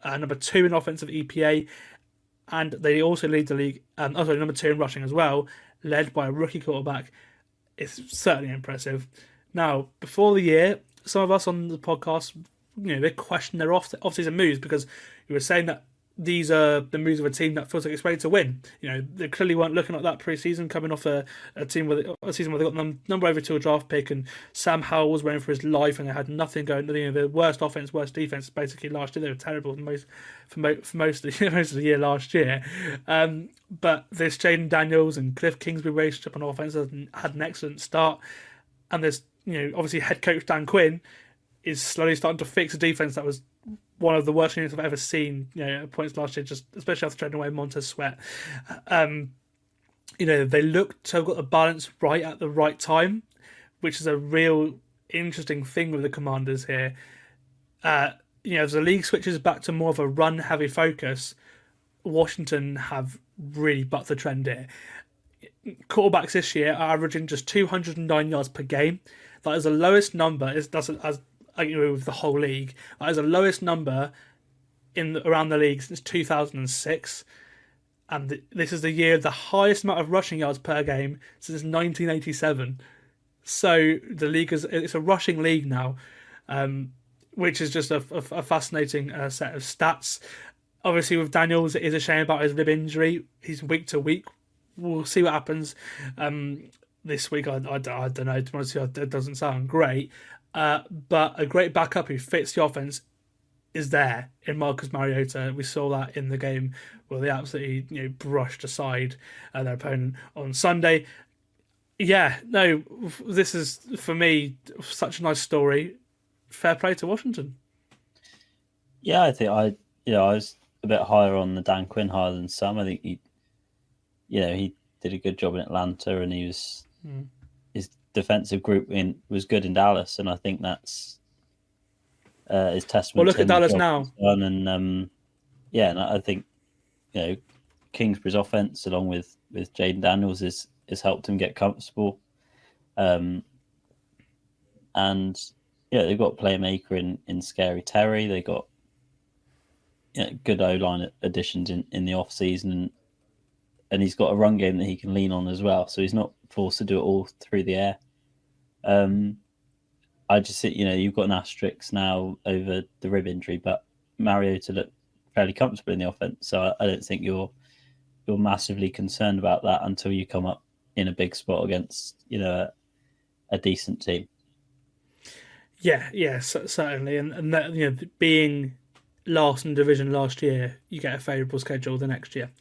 number 2 in offensive EPA. And they also lead the league, number 2 in rushing as well, led by a rookie quarterback. It's certainly impressive. Now, before the year, some of us on the podcast, they question their off-season moves because you were saying that these are the moves of a team that feels like it's ready to win. They clearly weren't looking like that pre-season, coming off a team with a season where they got number over to a draft pick, and Sam Howell was running for his life, and they had nothing going. The worst offense, worst defense, basically last year. They were terrible for most of the year last year. But this Jaden Daniels and Cliff Kingsbury relationship on offense had an excellent start, and there's obviously head coach Dan Quinn is slowly starting to fix a defense that was one of the worst units I've ever seen, at points last year, just especially after trading away Montez Sweat. They look to have got the balance right at the right time, which is a real interesting thing with the Commanders here. As the league switches back to more of a run-heavy focus, Washington have really bucked the trend here. Quarterbacks this year are averaging just 209 yards per game. That is the lowest number. With the whole league, that is the lowest number around the league since 2006, and this is the year of the highest amount of rushing yards per game since 1987. So the league it's a rushing league now, which is just a fascinating set of stats. Obviously, with Daniels, it is a shame about his rib injury. He's week to week. We'll see what happens this week. I don't know. To be honest with you, it doesn't sound great. But a great backup who fits the offense is there in Marcus Mariota. We saw that in the game where they absolutely brushed aside their opponent on Sunday. Yeah, no, this is for me such a nice story. Fair play to Washington. Yeah, I think I was a bit higher on the Dan Quinn hire than some. I think he did a good job in Atlanta, and he was. His defensive group was good in Dallas, and I think that's his testament. Well, look at Dallas now. And and I think Kingsbury's offense, along with Jaden Daniels, has helped him get comfortable. And they've got a playmaker in Scary Terry. They got good O-line additions in the off season, and he's got a run game that he can lean on as well. So he's not forced to do it all through the air. I just think, you've got an asterisk now over the rib injury, but Mariota looked fairly comfortable in the offense. So I don't think you're massively concerned about that until you come up in a big spot against, a decent team. Yeah, certainly. And that, being last in the division last year, you get a favourable schedule the next year.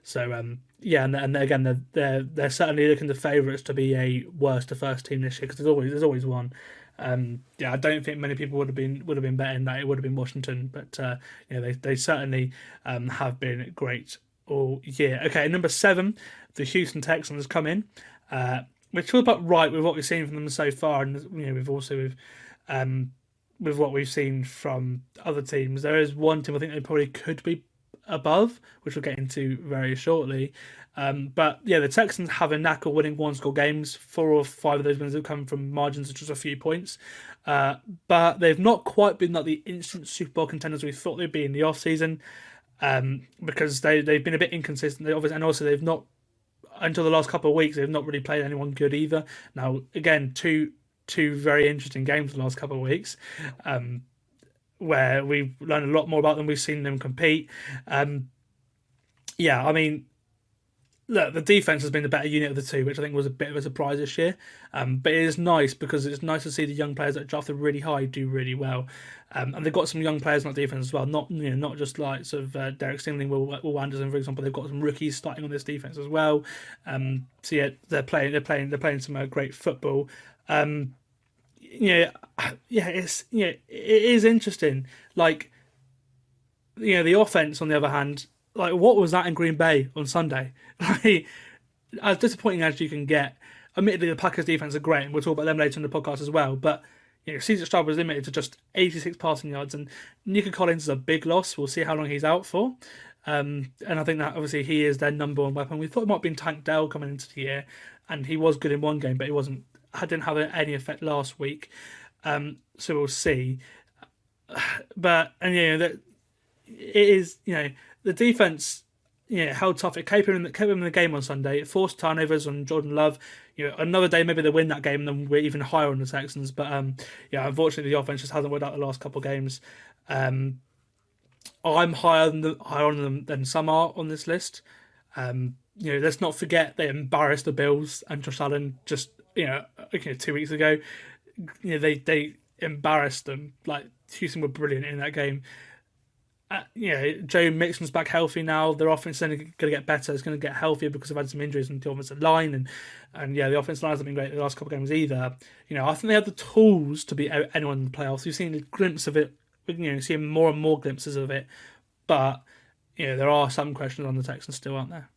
So, and again, they're certainly looking to favourites to be a worse to first team this year, because there's always one. I don't think many people would have been betting that it would have been Washington, but they certainly have been great all year. Okay, number 7, the Houston Texans come in, which feels about right with what we've seen from them so far, and we've also with what we've seen from other teams. There is one team I think they probably could be above, which we'll get into very shortly. But the Texans have a knack of winning one-score games. 4 or 5 of those wins have come from margins of just a few points. But they've not quite been like the instant Super Bowl contenders we thought they'd be in the off-season, because they've been a bit inconsistent. And also they've not, until the last couple of weeks, they've not really played anyone good either. Now, again, two very interesting games in the last couple of weeks, where we've learned a lot more about them. We've seen them compete. Look, the defense has been the better unit of the two, which I think was a bit of a surprise this year. But it is nice, because it's nice to see the young players that are drafted really high do really well. And they've got some young players on the defense as well. Not just like sort of Derek Stingley, Will Anderson, for example. They've got some rookies starting on this defense as well. They're playing some great football. It is interesting. Like, the offense, on the other hand, like, what was that in Green Bay on Sunday? Like, as disappointing as you can get. Admittedly, the Packers' defense are great, and we'll talk about them later in the podcast as well. But Cesar Stroud was limited to just 86 passing yards, and Nico Collins is a big loss. We'll see how long he's out for. And I think that obviously he is their number one weapon. We thought it might have been Tank Dell coming into the year, and he was good in one game, but didn't have any effect last week. So we'll see. But it is the defense held tough. It kept him in the game on Sunday. It forced turnovers on Jordan Love. Another day maybe they win that game and then we're even higher on the Texans. But unfortunately the offense just hasn't worked out the last couple of games. I'm higher on them than some are on this list. Let's not forget they embarrassed the Bills and Josh Allen just 2 weeks ago. They embarrassed them. Like Houston were brilliant in that game. Joe Mixon's back healthy now. Their offense is only going to get better. It's going to get healthier because they've had some injuries in the offensive line, and the offensive line hasn't been great the last couple of games either. I think they have the tools to beat anyone in the playoffs. We've seen a glimpse of it. Seeing more and more glimpses of it, but there are some questions on the Texans still, aren't there?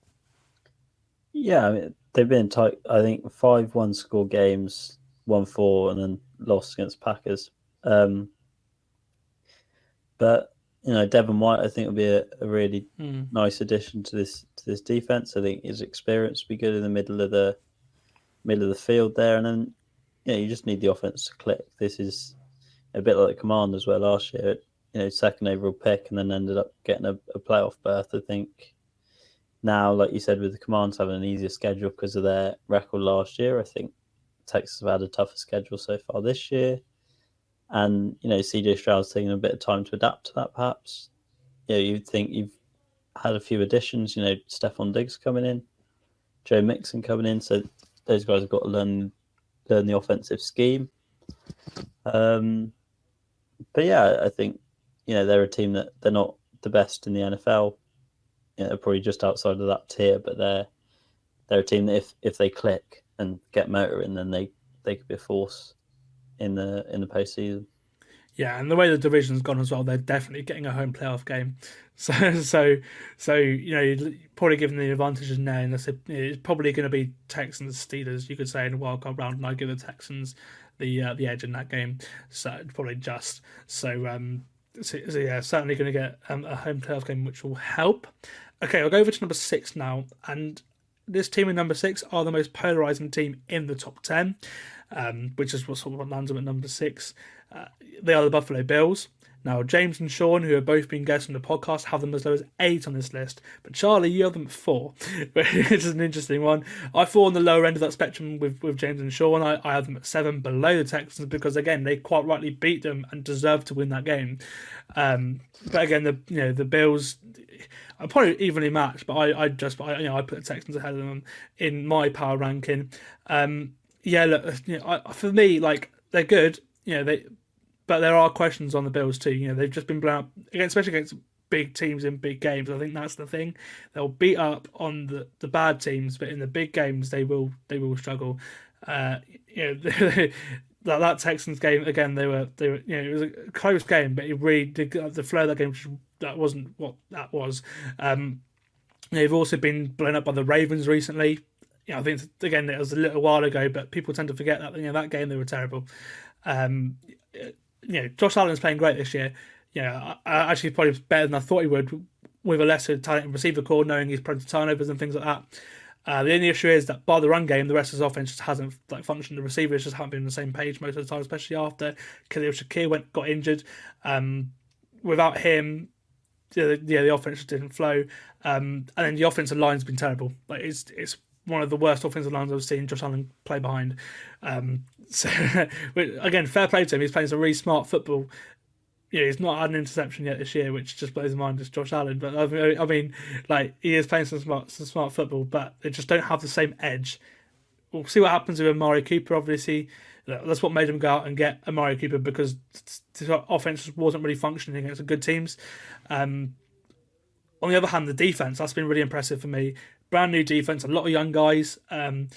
Yeah, I mean, they've been tight. I think 5 one-score games, 1-4, and then lost against Packers. But Devin White, I think, will be a really nice addition to this defense. I think his experience will be good in the middle of the field there, and then you just need the offense to click. This is a bit like the Commanders were last year. Second overall pick, and then ended up getting a playoff berth. I think now, like you said, with the Commanders having an easier schedule because of their record last year, I think Texas have had a tougher schedule so far this year. And, CJ Stroud's taking a bit of time to adapt to that, perhaps. You'd think you've had a few additions, Stephon Diggs coming in, Joe Mixon coming in. So those guys have got to learn the offensive scheme. But yeah, I think, they're a team that they're not the best in the NFL. They're probably just outside of that tier, but they're a team that if they click and get motoring, then they could be a force in the postseason. Yeah, and the way the division's gone as well, they're definitely getting a home playoff game. So probably given the advantages now, and it's probably going to be Texans Steelers, you could say, in the wild card round, and I give the Texans the edge in that game. So probably just certainly going to get a home playoff game, which will help. Okay, I'll go over to number 6 now, and this team in number 6 are the most polarizing team in the top 10. Which is what lands them at number 6. They are the Buffalo Bills. Now, James and Sean, who have both been guests on the podcast, have them as low as 8 on this list. But Charlie, you have them at 4, which is an interesting one. I fall on the lower end of that spectrum with James and Sean. I have them at 7 below the Texans because, again, they quite rightly beat them and deserve to win that game. But again, the Bills are probably evenly matched, but I put the Texans ahead of them in my power ranking. For me, they're good, but there are questions on the Bills too. They've just been blown up, especially against big teams in big games. I think that's the thing. They'll beat up on the bad teams, but in the big games they will struggle. That Texans game again, they were it was a close game, but it really did the flow of that game. That wasn't what that was. They've also been blown up by the Ravens recently. I think, again, it was a little while ago, but people tend to forget that that game they were terrible. Josh Allen's playing great this year. Actually probably better than I thought he would with a lesser talented receiver core, knowing he's prone to turnovers and things like that. The only issue is that by the run game, the rest of his offense just hasn't functioned. The receivers just haven't been on the same page most of the time, especially after Khalil Shakir got injured. Without him, the offense just didn't flow. And then the offensive line's been terrible. It's one of the worst offensive lines I've seen Josh Allen play behind. So again, fair play to him. He's playing some really smart football. He's not had an interception yet this year, which just blows my mind as Josh Allen. But I mean, he is playing some smart football, but they just don't have the same edge. We'll see what happens with Amari Cooper. Obviously, that's what made him go out and get Amari Cooper, because the offense wasn't really functioning against the good teams. On the other hand, the defense, that's been really impressive for me. Brand new defense, a lot of young guys, and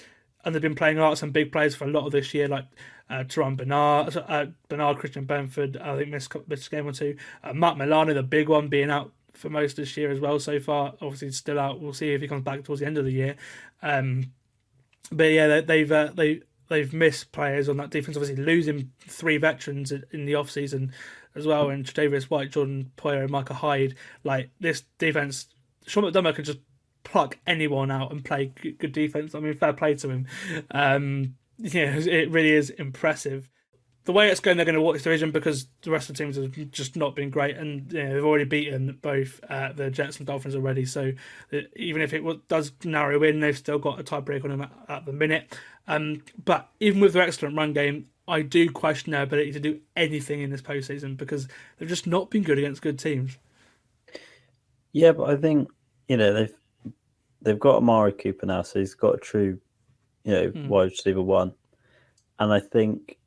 they've been playing out some big players for a lot of this year, like Teron Bernard, Christian Benford, I think missed a game or two. Matt Milano, the big one, being out for most this year as well so far. Obviously, still out. We'll see if he comes back towards the end of the year. But yeah, they've missed players on that defense. Obviously, losing 3 veterans in the offseason as well, and Tre'Davious White, Jordan Poyer, and Micah Hyde. This defense, Sean McDermott can just pluck anyone out and play good defense. I mean, fair play to him. It really is impressive. the way it's going, they're going to watch this division because the rest of the teams have just not been great, and they've already beaten both the Jets and Dolphins already. So even if it does narrow in, they've still got a tiebreak on them at the minute. But even with their excellent run game, I do question their ability to do anything in this postseason because they've just not been good against good teams. Yeah, but I think they've got Amari Cooper now, so he's got a true wide receiver one, and I think.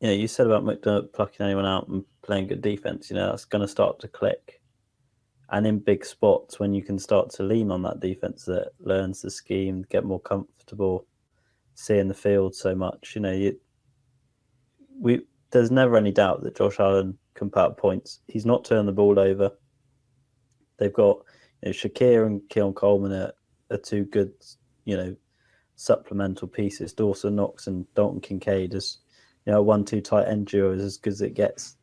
You said about McDermott plucking anyone out and playing good defense. That's going to start to click. And in big spots, when you can start to lean on that defense that learns the scheme, get more comfortable, seeing the field so much, there's never any doubt that Josh Allen can put up points. He's not turning the ball over. They've got Shakir and Keon Coleman are two good, supplemental pieces. Dawson Knox and Dalton Kincaid is. 1-2 tight end duo is as good as it gets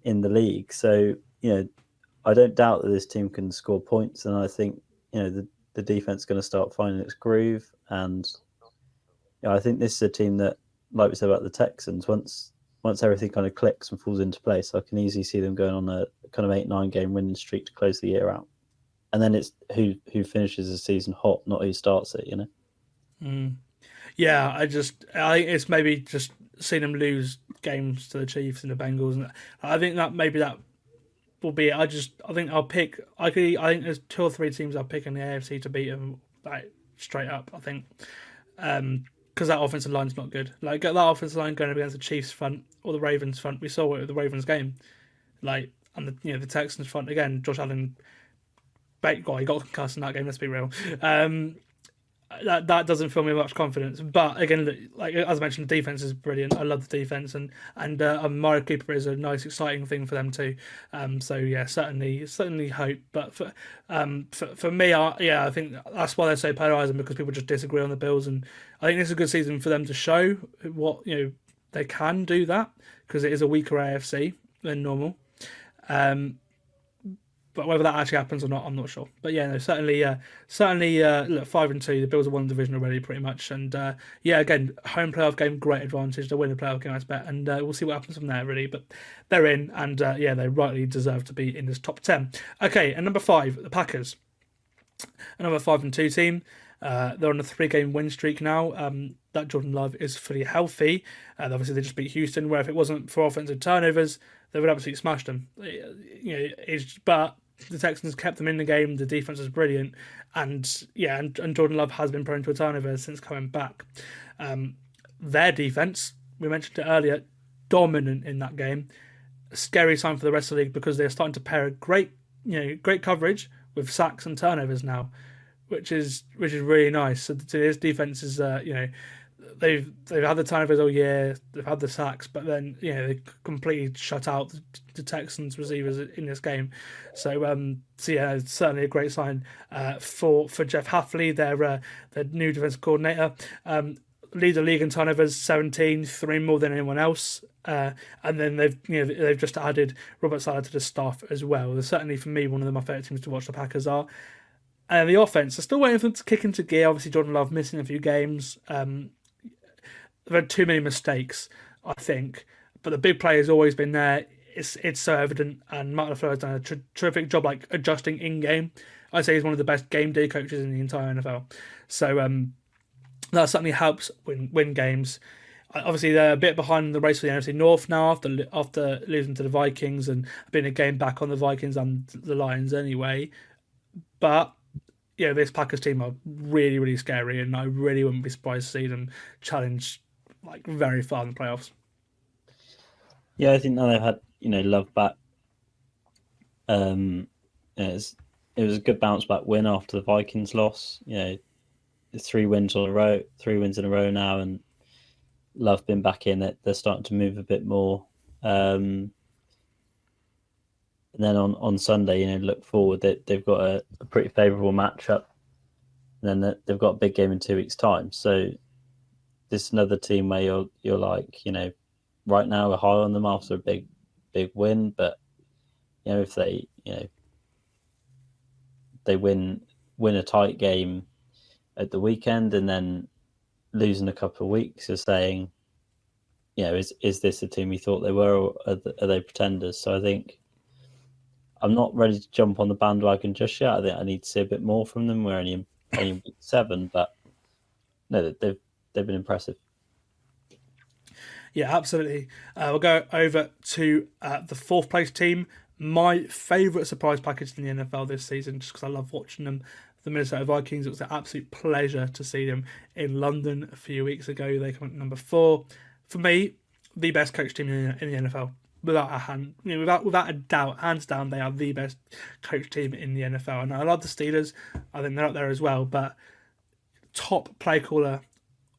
in the league. So, I don't doubt that this team can score points. And I think, the defense is going to start finding its groove. And I think this is a team that, like we said about the Texans, once everything kind of clicks and falls into place, I can easily see them going on a kind of 8-9 game winning streak to close the year out. And then it's who finishes the season hot, not who starts it, Yeah, I think it's maybe just seen them lose games to the Chiefs and the Bengals, and I think that will be it. I think I'll pick. I think there's 2 or 3 teams I'll pick in the AFC to beat them straight up. I think because that offensive line's not good. Like that offensive line going up against the Chiefs front or the Ravens front, we saw it with the Ravens game. And the Texans front again. Josh Allen, he got concussed in that game. Let's be real. That doesn't fill me with much confidence. But again, like as I mentioned, the defense is brilliant. I love the defense, and Mario Cooper is a nice, exciting thing for them too. So yeah, certainly hope. But for me, I think that's why they're so polarizing, because people just disagree on the Bills, and I think this is a good season for them to show what they can do that, because it is a weaker AFC than normal. But whether that actually happens or not, I'm not sure. But yeah, no, certainly, look, 5-2, the Bills have won the division already, pretty much. And again, home playoff game, great advantage. They win the playoff game, I bet, and we'll see what happens from there, really. But they're in, and they rightly deserve to be in this top 10. Okay, and number 5, the Packers, another 5-2 team. They're on a 3-game win streak now. That Jordan Love is fully healthy. Obviously, they just beat Houston, where if it wasn't for offensive turnovers, they would absolutely smash them. But the Texans kept them in the game. The defense was brilliant, and Jordan Love has been prone to a turnover since coming back. Their defense, we mentioned it earlier, dominant in that game. A scary sign for the rest of the league, because they're starting to pair great coverage with sacks and turnovers now, which is really nice. So this defense is they've had the turnovers all year, they've had the sacks, but then they completely shut out the Texans receivers in this game. So it's certainly a great sign for Jeff Hafley, their new defensive coordinator. Lead the league in turnovers, 17, 3 more than anyone else. And then they've just added Robert Saleh to the staff as well. They're certainly, for me, one of my favourite teams to watch. The Packers are. And the offense, they're still waiting for them to kick into gear. Obviously, Jordan Love missing a few games. They've had too many mistakes, I think. But the big play has always been there. It's so evident. And Matt LaFleur has done a terrific job adjusting in-game. I'd say he's one of the best game day coaches in the entire NFL. So that certainly helps win games. Obviously, they're a bit behind the race for the NFC North now after losing to the Vikings and being a game back on the Vikings and the Lions anyway. But this Packers team are really, really scary, and I really wouldn't be surprised to see them challenge very far in the playoffs. Yeah, I think now they've had Love back. It was a good bounce back win after the Vikings loss. 3 wins in a row now, and Love been back in it. They're starting to move a bit more. And then on Sunday, look forward. They've got a pretty favourable matchup. And then they've got a big game in 2 weeks' time. So this is another team where you're like, right now we're high on them after a big win. But if they win a tight game at the weekend and then lose in a couple of weeks, you're saying, is this the team we thought they were, or are they pretenders? So I think I'm not ready to jump on the bandwagon just yet. I think I need to see a bit more from them. We're only in week 7, but no, they've been impressive. Yeah, absolutely. We'll go over to the 4th place team. My favourite surprise package in the NFL this season, just because I love watching them, the Minnesota Vikings. It was an absolute pleasure to see them in London a few weeks ago. They come at number 4. For me, the best coach team in the NFL. Without a doubt, hands down, they are the best coach team in the NFL. And I love the Steelers. I think they're up there as well. But top play caller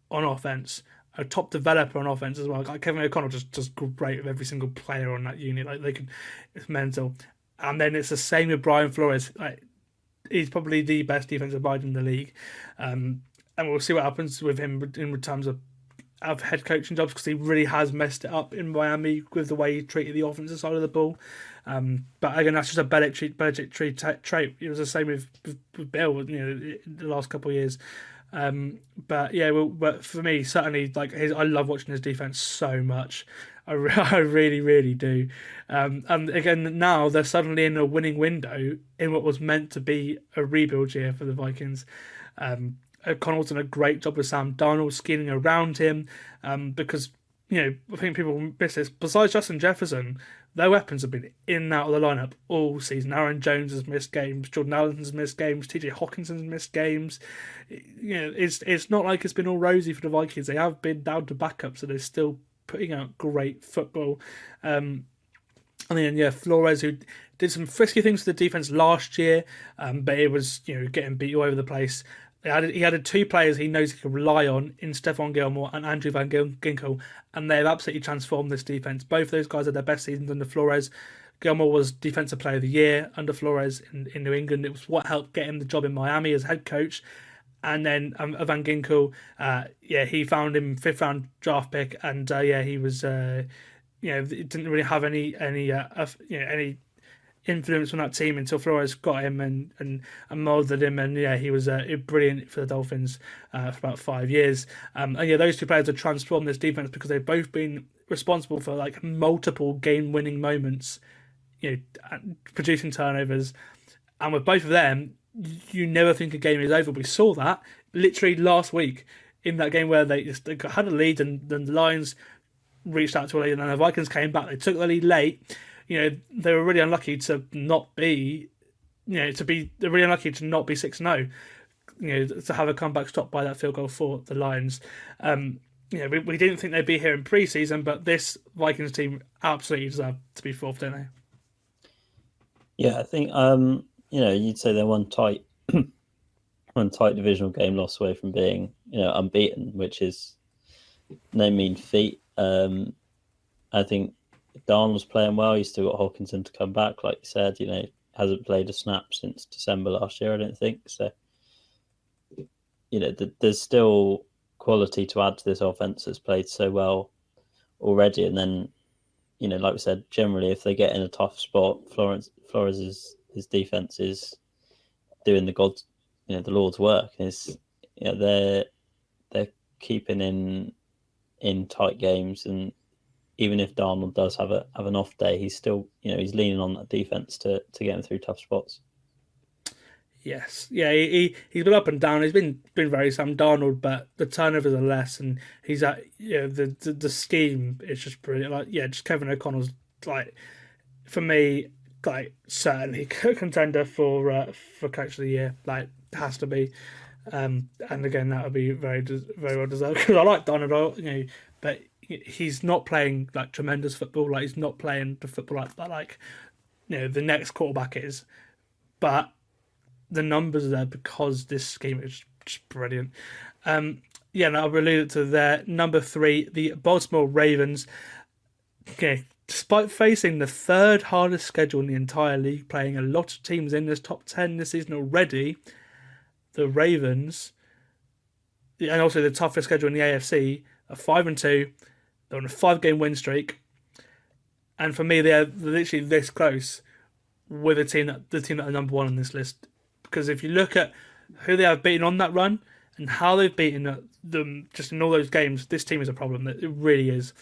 on offense, a top developer on offense as well. Like Kevin O'Connell just great with every single player on that unit. It's mental. And then it's the same with Brian Flores. He's probably the best defensive mind in the league. And we'll see what happens with him in terms of head coaching jobs, because he really has messed it up in Miami with the way he treated the offensive side of the ball. But again, that's just a Belichick trait. It was the same with Bill, the last couple of years. But for me, certainly, I love watching his defense so much. I really, really do. And again, now they're suddenly in a winning window in what was meant to be a rebuild year for the Vikings. O'Connell's done a great job with Sam Darnold scheming around him, because I think people miss this. Besides Justin Jefferson, their weapons have been in and out of the lineup all season. Aaron Jones has missed games, Jordan Allen's missed games, TJ Hawkinson's missed games. It's not like it's been all rosy for the Vikings. They have been down to backup, so they're still putting out great football. And then Flores, who did some frisky things for the defense last year, but it was getting beat all over the place. He added 2 players he knows he can rely on in Stephon Gilmore and Andrew Van Ginkel, and they've absolutely transformed this defense. Both of those guys had their best seasons under Flores. Gilmore was Defensive Player of the Year under Flores in New England. It was what helped get him the job in Miami as head coach. And then Van Ginkel, he found him 5th round draft pick, and he was, didn't really have any influence on that team until Flores got him and moulded him, and he was brilliant for the Dolphins for about 5 years. Those 2 players have transformed this defense because they've both been responsible for multiple game-winning moments, producing turnovers, and with both of them, you never think a game is over. We saw that literally last week in that game where they had a lead and then the Lions reached out to a lead, and then the Vikings came back. They took the lead late. They were really unlucky to not be, they're really unlucky to not be 6-0, to have a comeback stopped by that field goal for the Lions. We didn't think they'd be here in pre-season, but this Vikings team absolutely deserve to be 4th, don't they? Yeah, I think, you'd say they're one tight divisional game loss away from being, unbeaten, which is no mean feat. I think Darnold's playing well. He's still got Hawkinson to come back, like you said. Hasn't played a snap since December last year, I don't think. So, there's still quality to add to this offense that's played so well already. And then, like we said, generally, if they get in a tough spot, Flores' his defense is doing the Lord's work. They're keeping in tight games, and even if Darnold does have an off day, he's still, he's leaning on that defense to get him through tough spots. Yes, he's been up and down. He's been very Sam Darnold, but the turnovers are less, and he's at the scheme is just brilliant. Just Kevin O'Connell's for me certainly contender for coach of the year. Has to be, and again that would be very well deserved because I like Darnold, but he's not playing tremendous football. He's not playing the football the next quarterback is, but the numbers are there because this scheme is just brilliant. I've alluded to their number 3, the Baltimore Ravens. Okay, despite facing the 3rd hardest schedule in the entire league, playing a lot of teams in this top 10 this season already, the Ravens, and also the toughest schedule in the AFC, are 5-2. They're on a 5-game win streak, and for me, they're literally this close with the team that are number 1 on this list. Because if you look at who they have beaten on that run and how they've beaten them just in all those games, this team is a problem. It really is.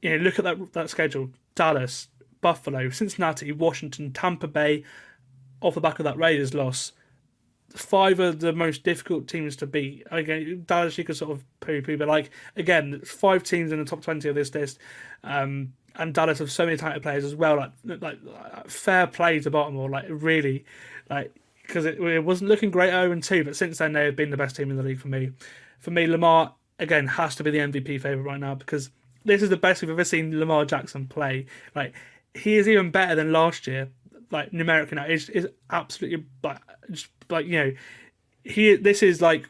look at that schedule: Dallas, Buffalo, Cincinnati, Washington, Tampa Bay. Off the back of that Raiders loss, 5 of the most difficult teams to beat. Again, Dallas you could sort of poo-poo, but like again, 5 teams in the top 20 of this list, and Dallas have so many talented players as well. Like fair play to Baltimore, like really, like because it wasn't looking great 0-2, but since then they have been the best team in the league for me. For me, Lamar again has to be the MVP favorite right now because this is the best we've ever seen Lamar Jackson play. Like he is even better than last year. Like numerically now is absolutely this is like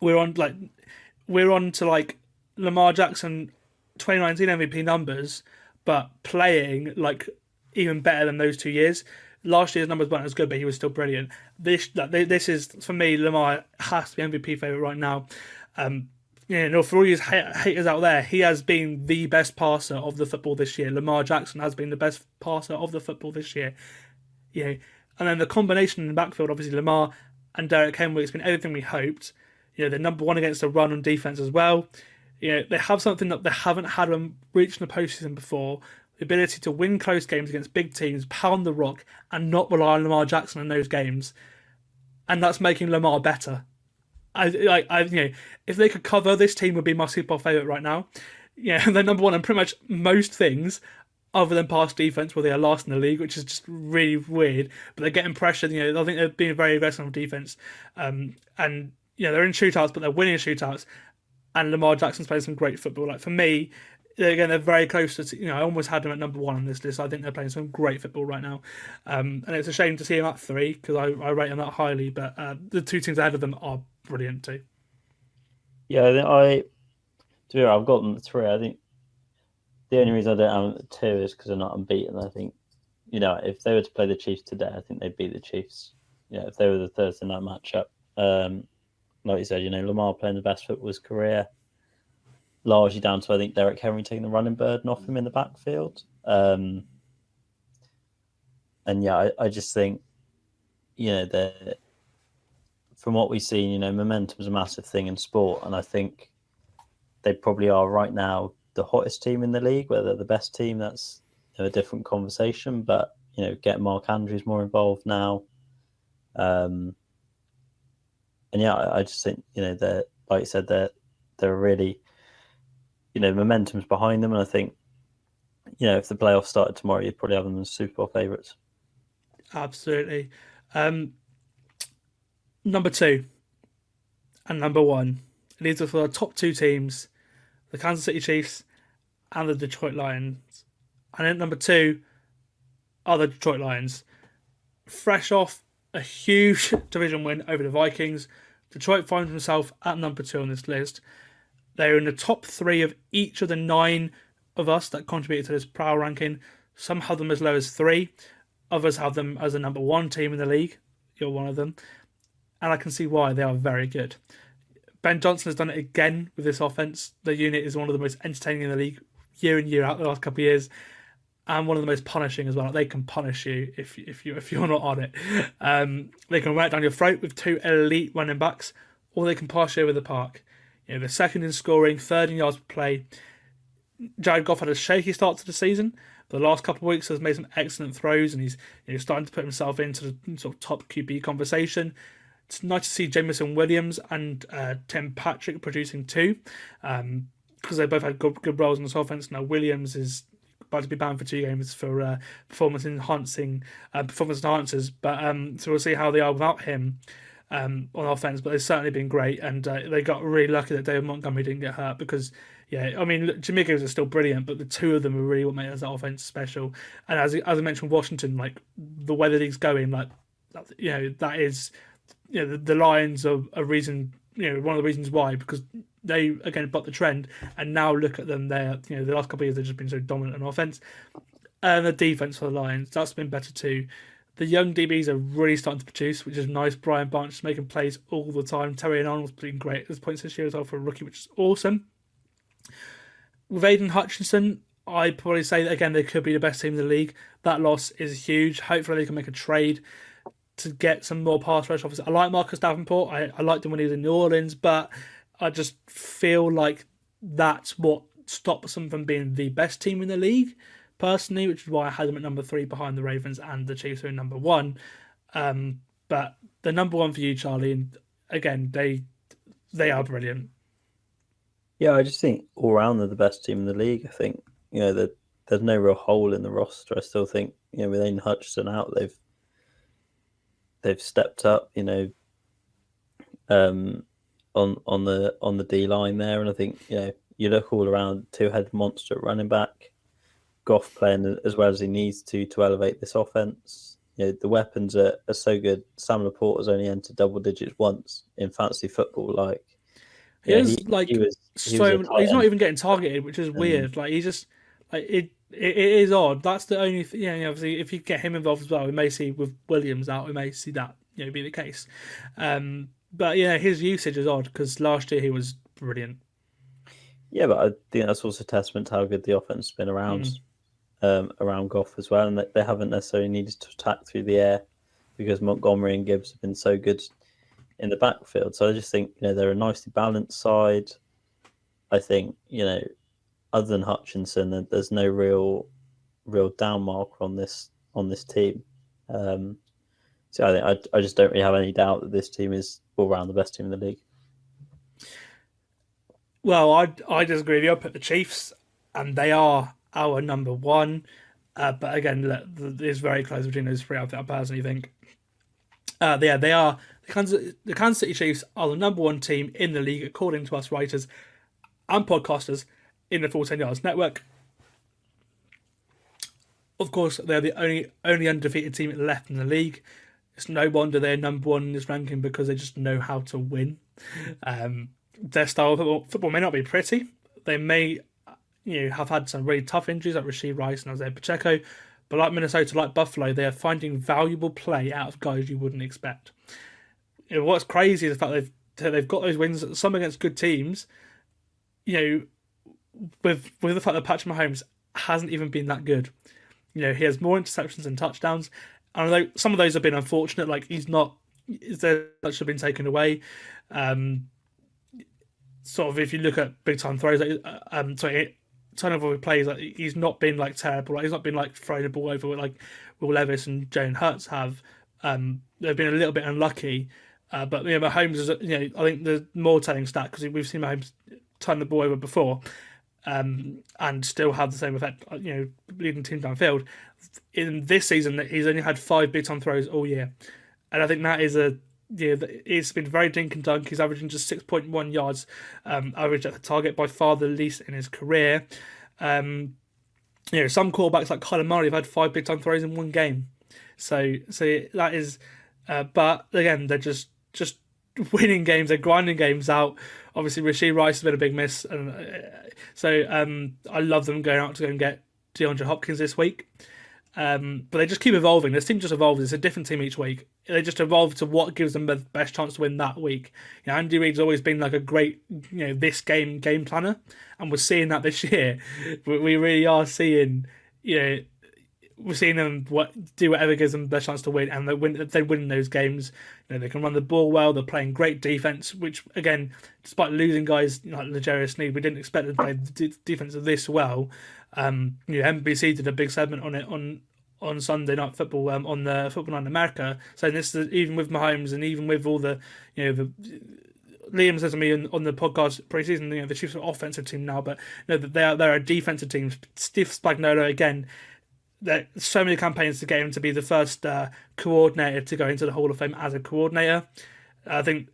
we're on to like Lamar Jackson 2019 MVP numbers, but playing like even better than those 2 years. Last year's numbers weren't as good, but he was still brilliant. This is for me, Lamar has to be MVP favorite right now. For all you haters out there, he has been the best passer of the football this year. Lamar Jackson has been the best passer of the football this year. And then the combination in the backfield, obviously Lamar and Derrick Henry, it's been everything we hoped. They're number 1 against the run on defense as well. They have something that they haven't had when reaching the postseason before: the ability to win close games against big teams, pound the rock, and not rely on Lamar Jackson in those games. And that's making Lamar better. If they could cover, this team would be my Super Bowl favorite right now. They're number 1 in pretty much most things, other than pass defense, where they are last in the league, which is just really weird. But they're getting pressure. I think they're being very aggressive on defense, and they're in shootouts, but they're winning shootouts. And Lamar Jackson's playing some great football. Like for me, again, they're very close to. I almost had them at number 1 on this list. I think they're playing some great football right now, and it's a shame to see them at 3 because I rate them that highly. But the 2 teams ahead of them are brilliant too. Yeah, I've got them at 3. I think the only reason I don't have them at 2 is because they're not unbeaten. I think, if they were to play the Chiefs today, I think they'd beat the Chiefs. If they were the Thursday night matchup, like you said, Lamar playing the best football of his career, largely down to I think Derrick Henry taking the running burden off him in the backfield. I just think, from what we've seen, momentum is a massive thing in sport, and I think they probably are right now the hottest team in the league. Whether they're the best team, that's a different conversation. But get Mark Andrews more involved now, I just think they're, like you said, they're really momentum's behind them, and I think if the playoffs started tomorrow, you'd probably have them as Super Bowl favourites. Absolutely. Number 2 and number 1. These are for the top 2 teams, the Kansas City Chiefs and the Detroit Lions. And at number 2 are the Detroit Lions. Fresh off a huge division win over the Vikings, Detroit finds himself at number 2 on this list. They're in the top 3 of each of the 9 of us that contributed to this power ranking. Some have them as low as 3. Others have them as the number 1 team in the league. You're one of them. And I can see why. They are very good. Ben Johnson has done it again with this offense. The unit is one of the most entertaining in the league year in, year out the last couple of years. And one of the most punishing as well. They can punish you if you're not on it. They can run it down your throat with 2 elite running backs, or they can pass you over the park. They're second in scoring, 3rd in yards per play. Jared Goff had a shaky start to the season. But the last couple of weeks has made some excellent throws, and he's starting to put himself into the sort of top QB conversation. It's nice to see Jameson Williams and Tim Patrick producing too, because they both had good roles in this offense. Now Williams is about to be banned for 2 games for performance enhancers, but so we'll see how they are without him on offense. But they've certainly been great, and they got really lucky that David Montgomery didn't get hurt because. Yeah, I mean, Jimmy Gibbs is still brilliant, but the 2 of them are really what makes that offense special. And as I mentioned, Washington, like the way that he's going, like that is, the Lions are a reason. One of the reasons why, because they again bucked the trend, and now look at them. They're the last couple of years they've just been so dominant on offense, and the defense for the Lions that's been better too. The young DBs are really starting to produce, which is nice. Brian Branch is making plays all the time. Terry Arnold's been great at this points this year as well for a rookie, which is awesome. With Aiden Hutchinson, I'd probably say that again they could be the best team in the league. That loss is huge. Hopefully they can make a trade to get some more pass rush officers. I like Marcus Davenport. I liked him when he was in New Orleans, but I just feel like that's what stops them from being the best team in the league, personally, which is why I had them at number 3 behind the Ravens and the Chiefs are in number 1. But the number 1 for you, Charlie, and again, they are brilliant. Yeah, I just think all round they're the best team in the league. I think there's no real hole in the roster. I still think with Aiden Hutchinson out, they've stepped up. On the D line there, and I think you look all around, two-headed monster at running back, Goff playing as well as he needs to elevate this offense. The weapons are so good. Sam Laporte has only entered double digits once in fantasy football. He's not even getting targeted, which is weird. He's just it is odd. That's the only thing. Obviously, if you get him involved as well, we may see with Williams out, we may see that be the case. But his usage is odd because last year he was brilliant. Yeah, but I think that's also a testament to how good the offense has been around Goff as well, and that they haven't necessarily needed to attack through the air because Montgomery and Gibbs have been so good in the backfield. So I just think they're a nicely balanced side. I think other than Hutchinson, there's no real down marker on this team. So I think I just don't really have any doubt that this team is all round the best team in the league. Well, I disagree with you. I put the Chiefs, and they are our number 1. But again, it's very close between those 3. I personally think. They are the Kansas City Chiefs are the number 1 team in the league according to us writers and podcasters in the Full 10 Yards network. Of course, they're the only undefeated team left in the league. It's no wonder they're number 1 in this ranking because they just know how to win. Their style of football may not be pretty. They may have had some really tough injuries like Rashee Rice and Isaiah Pacheco. But like Minnesota, like Buffalo, they are finding valuable play out of guys you wouldn't expect. What's crazy is the fact they've got those wins, some against good teams. With the fact that Patrick Mahomes hasn't even been that good. He has more interceptions than touchdowns. And although some of those have been unfortunate, like that should have been taken away. Sort of if you look at big time throws, turnover plays, he's not been terrible. He's not been throwing the ball over like Will Levis and Jalen Hurts have. They've been a little bit unlucky. But Mahomes is I think the more telling stat because we've seen Mahomes turn the ball over before. And still have the same effect, leading teams downfield. In this season, he's only had 5 big time throws all year, and I think that is it's been very dink and dunk. He's averaging just 6.1 yards average at the target, by far the least in his career. Some quarterbacks like Kyler Murray have had 5 big time throws in one game, so that is. But again, they're just winning games. They're grinding games out. Obviously, Rashee Rice has been a big miss, and I love them going out to go and get DeAndre Hopkins this week. But they just keep evolving. This team just evolves. It's a different team each week. They just evolve to what gives them the best chance to win that week. Andy Reid's always been a great, this game planner, and we're seeing that this year. We really are seeing, we're seeing them do whatever gives them the best chance to win, and they win those games. They can run the ball well. They're playing great defense, which again, despite losing guys like L'Jarius Sneed, we didn't expect them to play the defense this well. NBC did a big segment on it on Sunday Night Football on the Football Night in America, saying this is even with Mahomes and even with all the Liam says to me on the podcast pre-season, the Chiefs are an offensive team now, but they're a defensive team. Steve Spagnuolo again. There's so many campaigns to get him to be the first coordinator to go into the Hall of Fame as a coordinator. I think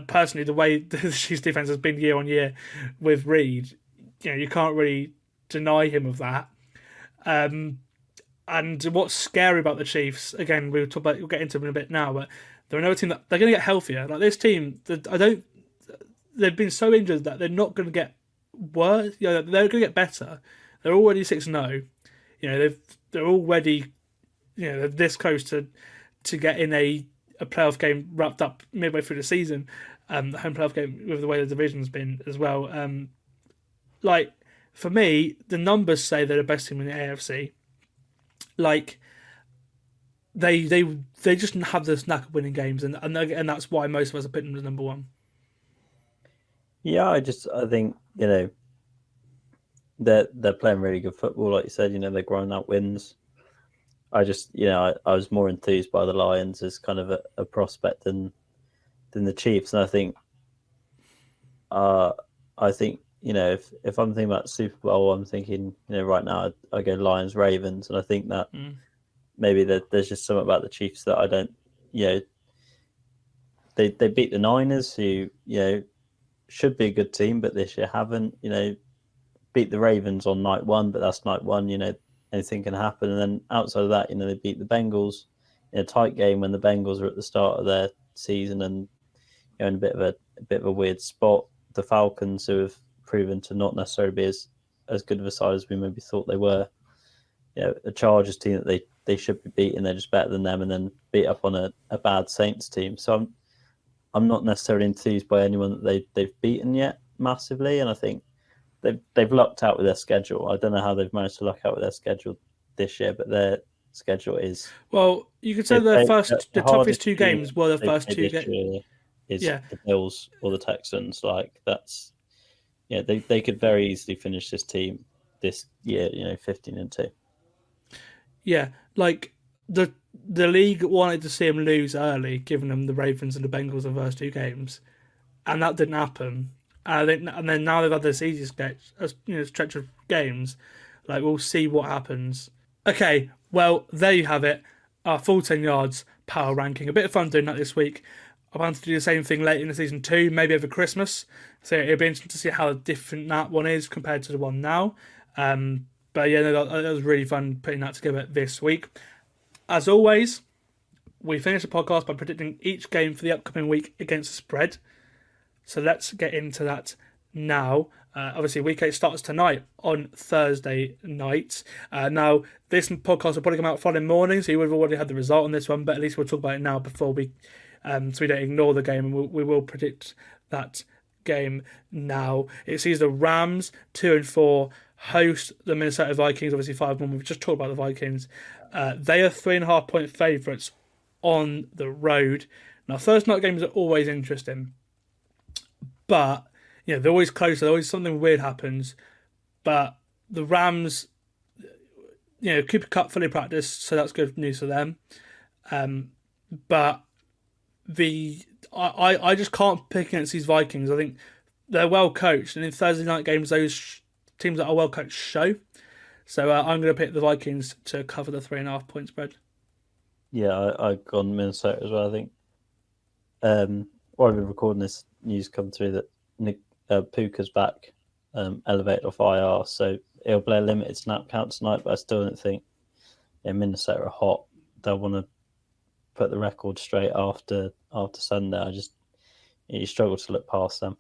personally, the way the Chiefs defense has been year on year with Reid, you can't really deny him of that. And what's scary about the Chiefs, again, we'll get into them in a bit now, but they're another team that they're going to get healthier. Like this team, they've been so injured that they're not going to get worse. They're going to get better. They're already 6-0. They're already, they're this close to get in a playoff game wrapped up midway through the season. The home playoff game with the way the division's been as well. For me, the numbers say they're the best team in the AFC. They just have this knack of winning games, and that's why most of us are putting them as number 1. Yeah, I think they're playing really good football, like you said. They're grinding out wins. I just, I was more enthused by the Lions as kind of a prospect than the Chiefs, and I think if I'm thinking about Super Bowl, I'm thinking right now I go Lions Ravens, and I think that maybe there's just something about the Chiefs that I don't they beat the Niners, who should be a good team, but this year haven't. Beat the Ravens on night one, but that's night one. Anything can happen. And then outside of that, they beat the Bengals in a tight game when the Bengals are at the start of their season and in a bit of a weird spot. The Falcons, who have proven to not necessarily be as good of a side as we maybe thought they were. A Chargers team that they should be beating, they're just better than them, and then beat up on a bad Saints team. So I'm not necessarily enthused by anyone that they've beaten yet massively, and I think they've lucked out with their schedule. I don't know how they've managed to luck out with their schedule this year, but their schedule is... Well, you could say the toughest two games were the first two games. Is the Bills or the Texans. Like, that's... they could very easily finish this team this year, 15-2. Yeah, like the league wanted to see them lose early, giving them the Ravens and the Bengals the first two games, and that didn't happen. And then now they've had this easy stretch of games. Like, we'll see what happens. Okay, well, there you have it. Our full 10 yards power ranking. A bit of fun doing that this week. I plan to do the same thing late in the season too, maybe over Christmas. So it'll be interesting to see how different that one is compared to the one now. But yeah, that was really fun putting that together this week. As always, we finish the podcast by predicting each game for the upcoming week against the spread. So let's get into that now. Obviously, week 8 starts tonight on Thursday night. Now, this podcast will probably come out Friday morning, so you would have already had the result on this one, but at least we'll talk about it now before so we don't ignore the game, and we will predict that game now. It sees the Rams 2-4 host the Minnesota Vikings, obviously 5-1. We've just talked about the Vikings. They are 3.5-point favourites on the road. Now, Thursday night games are always interesting, but they're always close. Always something weird happens. But the Rams, Cooper Kupp fully practiced, so that's good news for them. But I just can't pick against these Vikings. I think they're well coached, and in Thursday night games, those teams that are well coached show. So I'm going to pick the Vikings to cover the 3.5-point spread. Yeah, I've gone Minnesota as well. I think while we've been recording this, news come through that Nick Puka's back, elevated off IR, so he'll play a limited snap count tonight. But I still don't think Minnesota are hot. They'll want to put the record straight after Sunday. You struggle to look past them.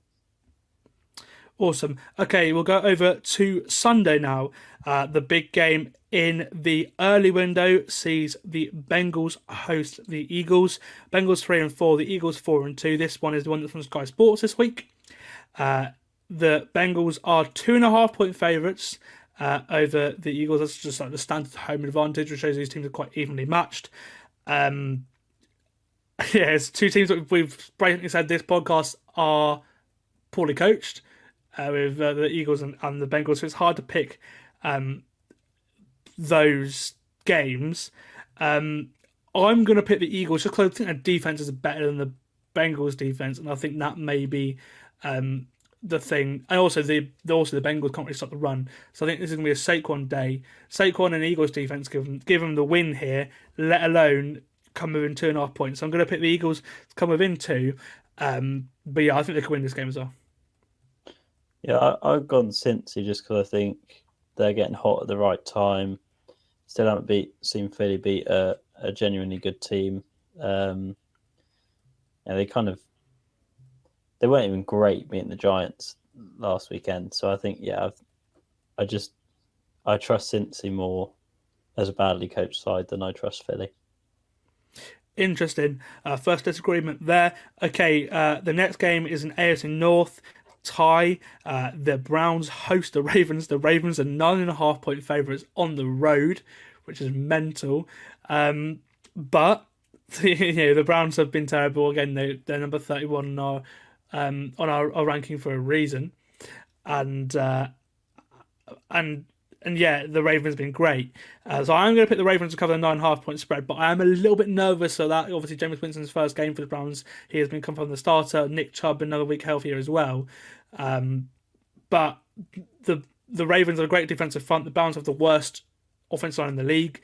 Awesome. Okay, we'll go over to Sunday now. The big game in the early window sees the Bengals host the Eagles. Bengals 3-4, the Eagles 4-2. This one is the one that's from Sky Sports this week. The Bengals are 2.5-point favourites over the Eagles. That's just like the standard home advantage, which shows these teams are quite evenly matched. It's two teams that we've blatantly said this podcast are poorly coached. With the Eagles and the Bengals, so it's hard to pick those games. I'm going to pick the Eagles just because I think their defense is better than the Bengals' defense, and I think that may be the thing. And also the Bengals can't really stop the run, so I think this is going to be a Saquon day. Saquon and Eagles defense give them the win here, let alone come within 2.5 points. So I'm going to pick the Eagles to come within 2. But yeah, I think they can win this game as well. Yeah, I've gone Cincy just because I think they're getting hot at the right time. Still haven't seen Philly beat a genuinely good team. They weren't even great beating the Giants last weekend. So I think, I trust Cincy more as a badly coached side than I trust Philly. Interesting. First disagreement there. Okay, the next game is an AFC North tie. The Browns host the Ravens. The Ravens are 9.5-point favourites on the road, which is mental. But the Browns have been terrible again. They're number 31 on our ranking for a reason. And and yeah, the Ravens have been great. So I'm going to pick the Ravens to cover the 9.5-point spread, but I am a little bit nervous of that. Obviously, Jameis Winston's first game for the Browns, he has been confirmed the starter. Nick Chubb another week healthier as well. But the Ravens are a great defensive front. The Browns have the worst offensive line in the league,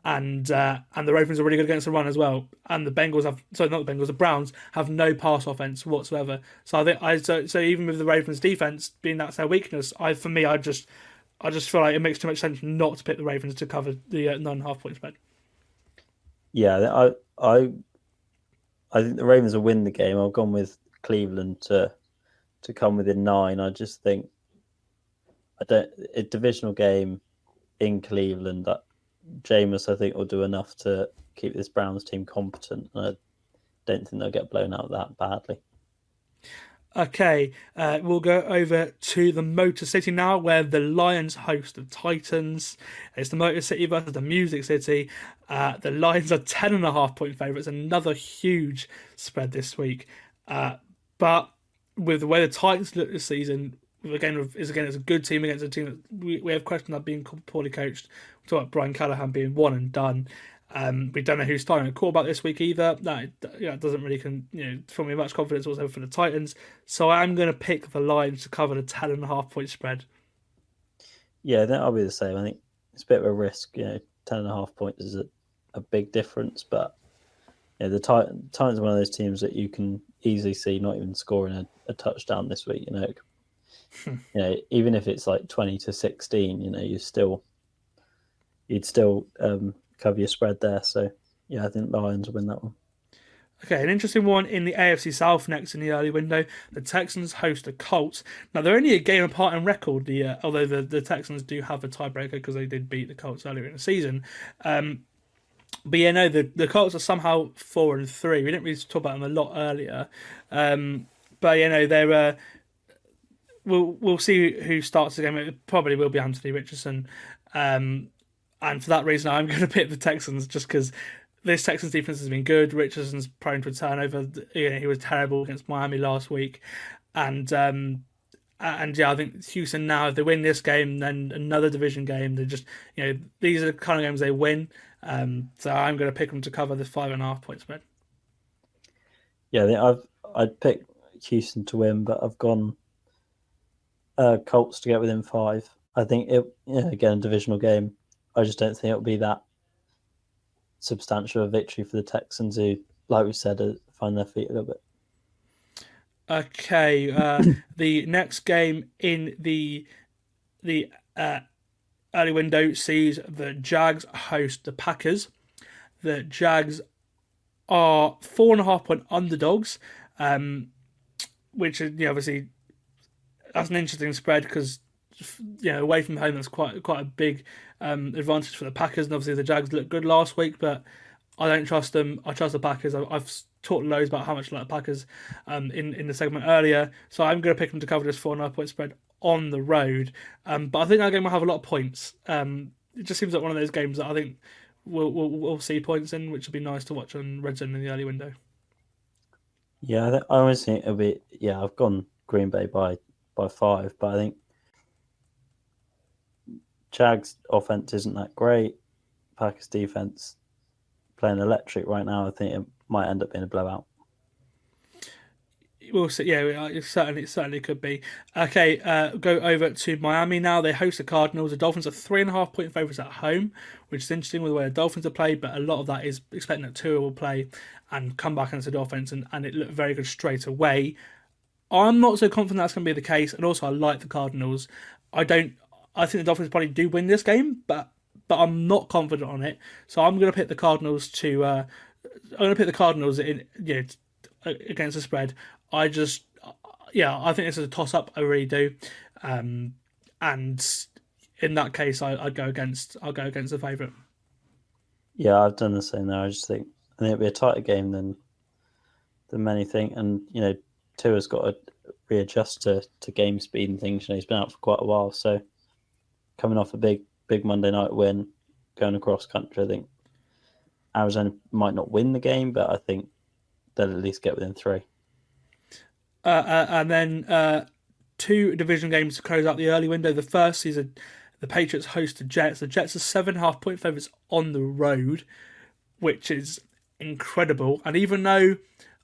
and the Ravens are really good against the run as well. And the the Browns have no pass offense whatsoever. So I think so even with the Ravens defense being that's their weakness, I just feel like it makes too much sense not to pick the Ravens to cover the 9.5-point spread. Yeah, I think the Ravens will win the game. I've gone with Cleveland to come within 9. I just think a divisional game in Cleveland. Jameis, I think, will do enough to keep this Browns team competent. I don't think they'll get blown out that badly. Okay, we'll go over to the Motor City now, where the Lions host the Titans. It's the Motor City versus the Music City. The Lions are 10.5-point favourites, another huge spread this week. But with the way the Titans look this season, it's a good team against a team that we have questions about being poorly coached. We talk about Brian Callahan being one and done. We don't know who's starting at quarterback this week either. That doesn't really fill me with much confidence also for the Titans. So I'm going to pick the Lions to cover the 10.5-point spread. Yeah, I think I'll be the same. I think it's a bit of a risk. 10.5 points is a big difference, but the Titans are one of those teams that you can easily see not even scoring a touchdown this week. Even if it's like 20-16, you'd still cover your spread there. So yeah, I think the Lions will win that one. Okay, an interesting one in the AFC South next in the early window. The Texans host the Colts. Now, they're only a game apart in record, although the Texans do have a tiebreaker because they did beat the Colts earlier in the season. But the Colts are somehow 4-3. We didn't really talk about them a lot earlier. But they're... We'll see who starts the game. It probably will be Anthony Richardson. And for that reason, I'm going to pick the Texans just because this Texans defense has been good. Richardson's prone to a turnover. He was terrible against Miami last week. And I think Houston now, if they win this game, then another division game, they're just, these are the kind of games they win. So I'm going to pick them to cover the 5.5-point spread. Yeah, I'd pick Houston to win, but I've gone Colts to get within 5. I think again, a divisional game. I just don't think it'll be that substantial a victory for the Texans, who, like we said, find their feet a little bit. Okay, the next game in the early window sees the Jags host the Packers. The Jags are 4.5-point underdogs, which is obviously that's an interesting spread because away from home that's quite a big advantage for the Packers. And obviously the Jags looked good last week, but I don't trust them. I trust the Packers. I've talked loads about how much I like the Packers in the segment earlier, so I'm going to pick them to cover this 4.5-point spread on the road. But I think that game will have a lot of points. It just seems like one of those games that I think we'll see points in, which will be nice to watch on Red Zone in the early window. Yeah, I always think it'll be. Yeah, I've gone Green Bay by 5, but I think Jags offense isn't that great. Packers defense playing electric right now. I think it might end up being a blowout. We'll see. Yeah, it certainly could be. Okay, go over to Miami now. They host the Cardinals. The Dolphins are 3.5-point favourites at home, which is interesting with the way the Dolphins are played, but a lot of that is expecting that Tua will play and come back into the offense, and it looked very good straight away. I'm not so confident that's going to be the case, and also I like the Cardinals. I think the Dolphins probably do win this game, but I'm not confident on it. So I'm going to pick the Cardinals in against the spread. I think this is a toss-up. I really do, and in that case, I'll go against the favourite. Yeah, I've done the same there. I think it'll be a tighter game than many think, and Tua's got to readjust to game speed and things. He's been out for quite a while, so coming off a big Monday night win, going across country, I think Arizona might not win the game, but I think they'll at least get within 3. And then two division games to close out the early window. The first is the Patriots host the Jets. The Jets are 7.5-point favourites on the road, which is incredible. And even though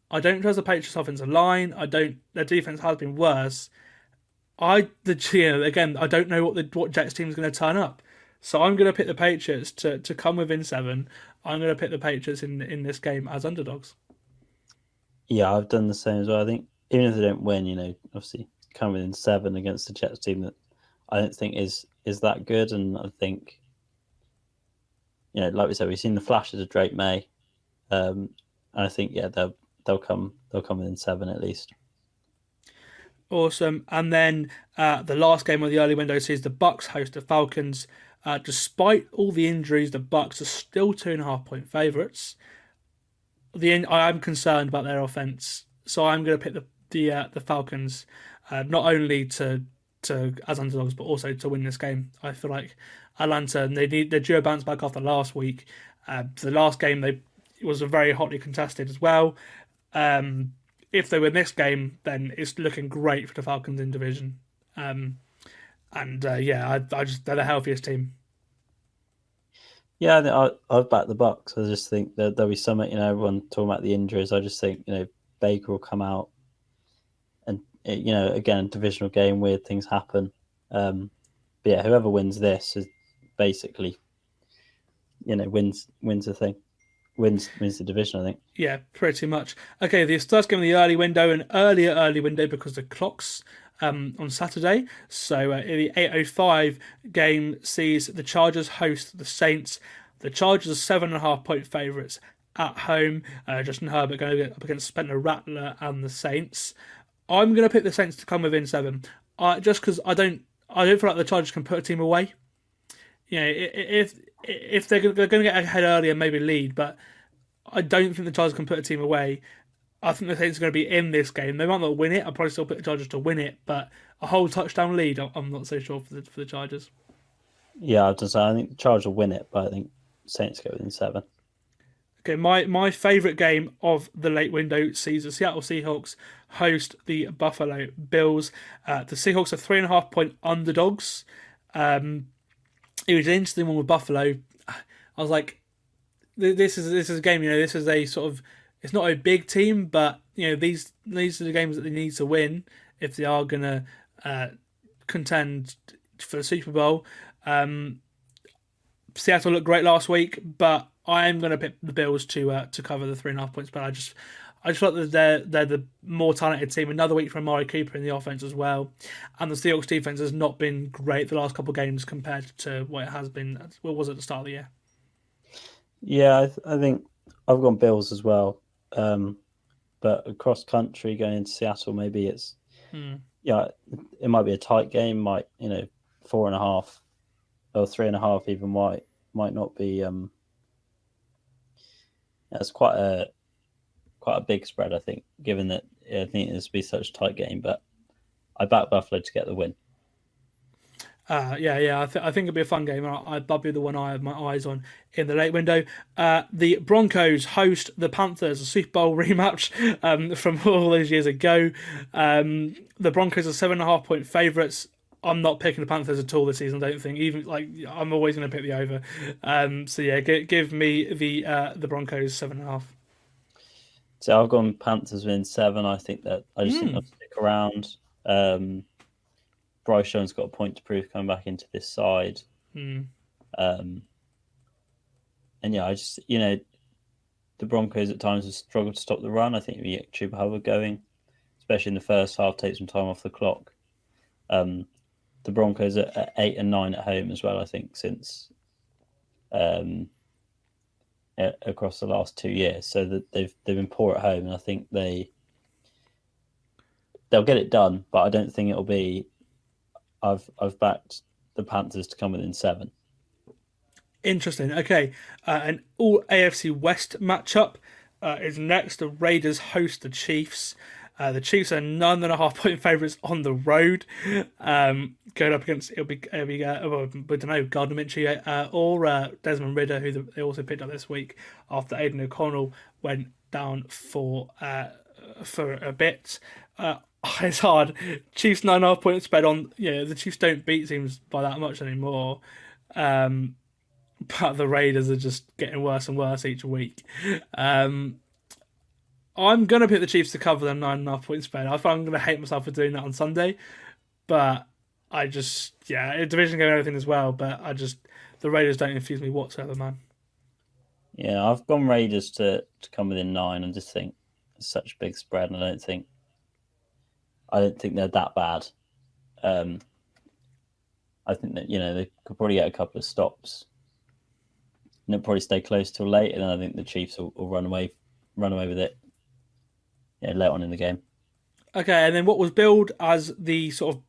I don't trust the Patriots offensive line, their defense has been worse. Again, I don't know what Jets team is going to turn up. So I'm going to pick the Patriots to come within 7. I'm going to pick the Patriots in this game as underdogs. Yeah, I've done the same as well. I think even if they don't win, obviously come within 7 against the Jets team that I don't think is that good. And I think, like we said, we've seen the flashes of Drake May. And I think, they'll come within 7 at least. Awesome. And then the last game of the early window sees the Bucks host the Falcons. Despite all the injuries, the Bucks are still 2.5-point favourites. I'm concerned about their offense, so I'm going to pick the Falcons, not only to as underdogs, but also to win this game. I feel like Atlanta, they're due a bounce back after last week. The last game it was very hotly contested as well. If they win this game, then it's looking great for the Falcons in division. They're the healthiest team. Yeah, I think I've backed the Bucks. I just think that there'll be something, everyone talking about the injuries. I just think, Baker will come out and, again, divisional game, weird things happen. But yeah, whoever wins this is basically, wins the thing. Wins the division, I think. Yeah, pretty much. Okay, the first game of the early window, an early window because the clock's on Saturday. So the 8:05 game sees the Chargers host the Saints. The Chargers are 7.5-point favourites at home. Justin Herbert going up against Spencer Rattler and the Saints. I'm going to pick the Saints to come within 7. Just because I don't feel like the Chargers can put a team away. If they're going to get ahead early and maybe lead, but I don't think the Chargers can put a team away. I think the Saints are going to be in this game. They might not win it. I'll probably still pick the Chargers to win it, but a whole touchdown lead, I'm not so sure for the Chargers. Yeah, I think the Chargers will win it, but I think Saints go within 7. Okay, my favourite game of the late window sees the Seattle Seahawks host the Buffalo Bills. The Seahawks are 3.5-point underdogs. It was an interesting one with Buffalo. I was like, this is a game. This is a sort of, it's not a big team, but these are the games that they need to win if they are going to contend for the Super Bowl. Seattle looked great last week, but I am going to pick the Bills to cover the 3.5 points. But I just feel like they're the more talented team. Another week from Amari Cooper in the offense as well, and the Seahawks defense has not been great the last couple of games compared to what it has been. What was at the start of the year? Yeah, I think I've gone Bills as well. But across country going into Seattle, maybe it's it might be a tight game. Might 4.5 or 3.5 even might not be. It's quite a big spread, I think, given that I think this will be such a tight game. But I back Buffalo to get the win. I think it'll be a fun game. That'll be the one I have my eyes on in the late window. The Broncos host the Panthers, a Super Bowl rematch from all those years ago. The Broncos are 7.5-point favourites. I'm not picking the Panthers at all this season. I don't think. Even I'm always going to pick the over. Give me the Broncos 7.5. So I've gone Panthers win 7. I think that I just think they'll stick around. Bryce Young's got a point to prove coming back into this side. I just the Broncos at times have struggled to stop the run. I think we get Chuba Hubbard going, especially in the first half, take some time off the clock. The Broncos are at 8 and 9 at home as well, I think, since across the last 2 years. So that they've been poor at home, and I think they'll get it done, but I don't think it'll be. I've backed the Panthers to come within 7. Interesting. Okay, an all AFC West matchup is next. The Raiders host the Chiefs. The Chiefs are 9.5-point favourites on the road. Going up against we don't know, Gardner Minshew or Desmond Ridder, who they also picked up this week after Aidan O'Connell went down for a bit. It's hard. Chiefs 9.5 point spread on. The Chiefs don't beat teams by that much anymore. But the Raiders are just getting worse and worse each week. I'm gonna pick the Chiefs to cover the 9.5 point spread. I think I'm gonna hate myself for doing that on Sunday, but division game and everything as well. But the Raiders don't infuse me whatsoever, man. Yeah, I've gone Raiders to come within 9. I just think it's such a big spread, and I don't think they're that bad. I think that they could probably get a couple of stops, and they'll probably stay close till late, and then I think the Chiefs will run away with it. Yeah, late on in the game. Okay, and then what was billed as the sort of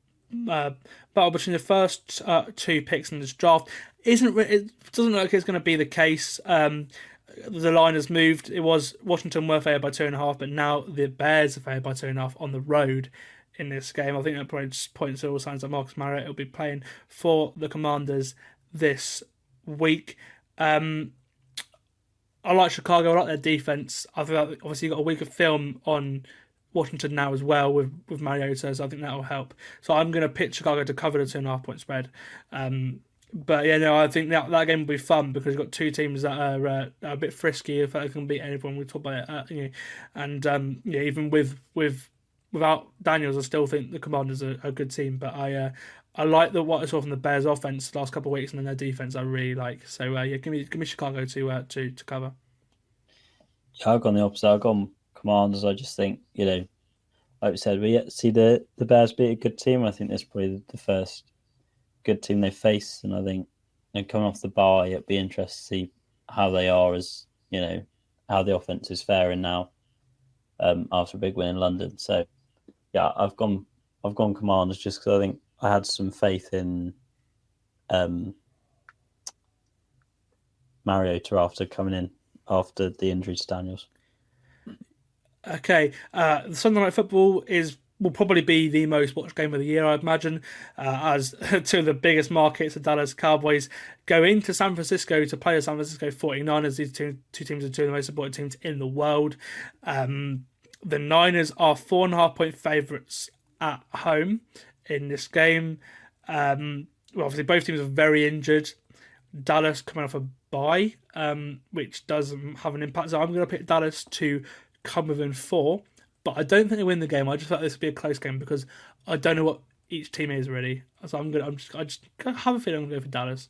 battle between the first 2 picks in this draft it doesn't look like it's going to be the case. The line has moved. It was Washington were favored by 2.5, but now the Bears are favored by 2.5 on the road in this game. I think that probably just points to all signs that Marcus Mariota will be playing for the Commanders this week. I like Chicago. I like their defense. I think that obviously you've got a week of film on Washington now as well with Mariota, so I think that will help. So I'm going to pick Chicago to cover the 2.5 point spread. But I think that game will be fun because you've got 2 teams that are a bit frisky. If they can beat anyone, we talk about it. Even without Daniels, I still think the Commanders are a good team. But I like what I saw from the Bears' offense the last couple of weeks, and then their defense I really like. So give me Chicago to cover. Yeah, I've gone the opposite. I've gone Commanders. I just think like we said, we yet to see the Bears beat a good team. I think this is probably the first good team they face, and I think coming off the bye, it'd be interesting to see how they are as how the offense is faring now after a big win in London. So yeah, I've gone Commanders just because I think I had some faith in Mariota after coming in after the injury to Daniels. Okay, the Sunday Night Football will probably be the most watched game of the year, I'd imagine, as 2 of the biggest markets, the Dallas Cowboys, go into San Francisco to play the San Francisco 49ers. These two teams are 2 of the most supported teams in the world. The Niners are 4.5 point favourites at home in this game. Obviously, both teams are very injured. Dallas coming off a bye, which does have an impact. So I'm going to pick Dallas to come within 4. But I don't think they win the game. I just thought this would be a close game because I don't know what each team is really. So I just have a feeling I'm going to go for Dallas.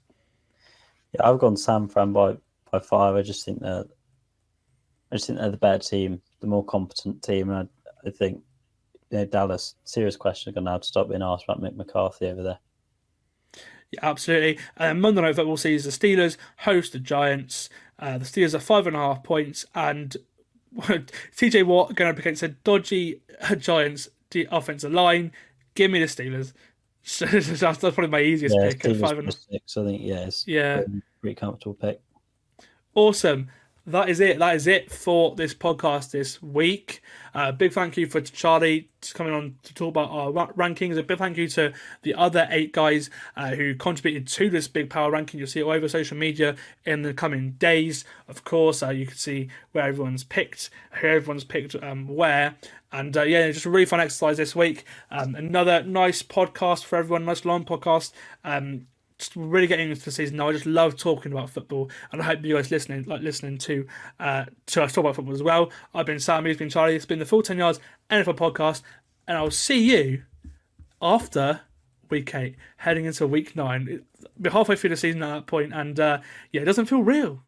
Yeah, I've gone San Fran by 5. I just think they're the better team, the more competent team, and I think Dallas. Serious question are going to have to stop being asked about Mick McCarthy over there. Yeah, absolutely. Monday Night Football sees the Steelers host the Giants. The Steelers are 5.5 points, and TJ Watt going up against a dodgy Giants offensive line. Give me the Steelers. That's probably my easiest pick. At 5.6. I think it's a pretty comfortable pick. Awesome. That is it. That is it for this podcast this week. Big thank you for Charlie coming on to talk about our rankings. A big thank you to the other 8 guys who contributed to this big power ranking. You'll see it all over social media in the coming days. Of course, you can see where everyone's picked, where. And just a really fun exercise this week. Another nice podcast for everyone, nice long podcast. Just really getting into the season now. I just love talking about football, and I hope you guys listening to us talk about football as well. I've been Sam, he's been Charlie. It's been the Full 10 Yards NFL podcast, and I'll see you after week 8, heading into week 9. We're halfway through the season at that point, and it doesn't feel real.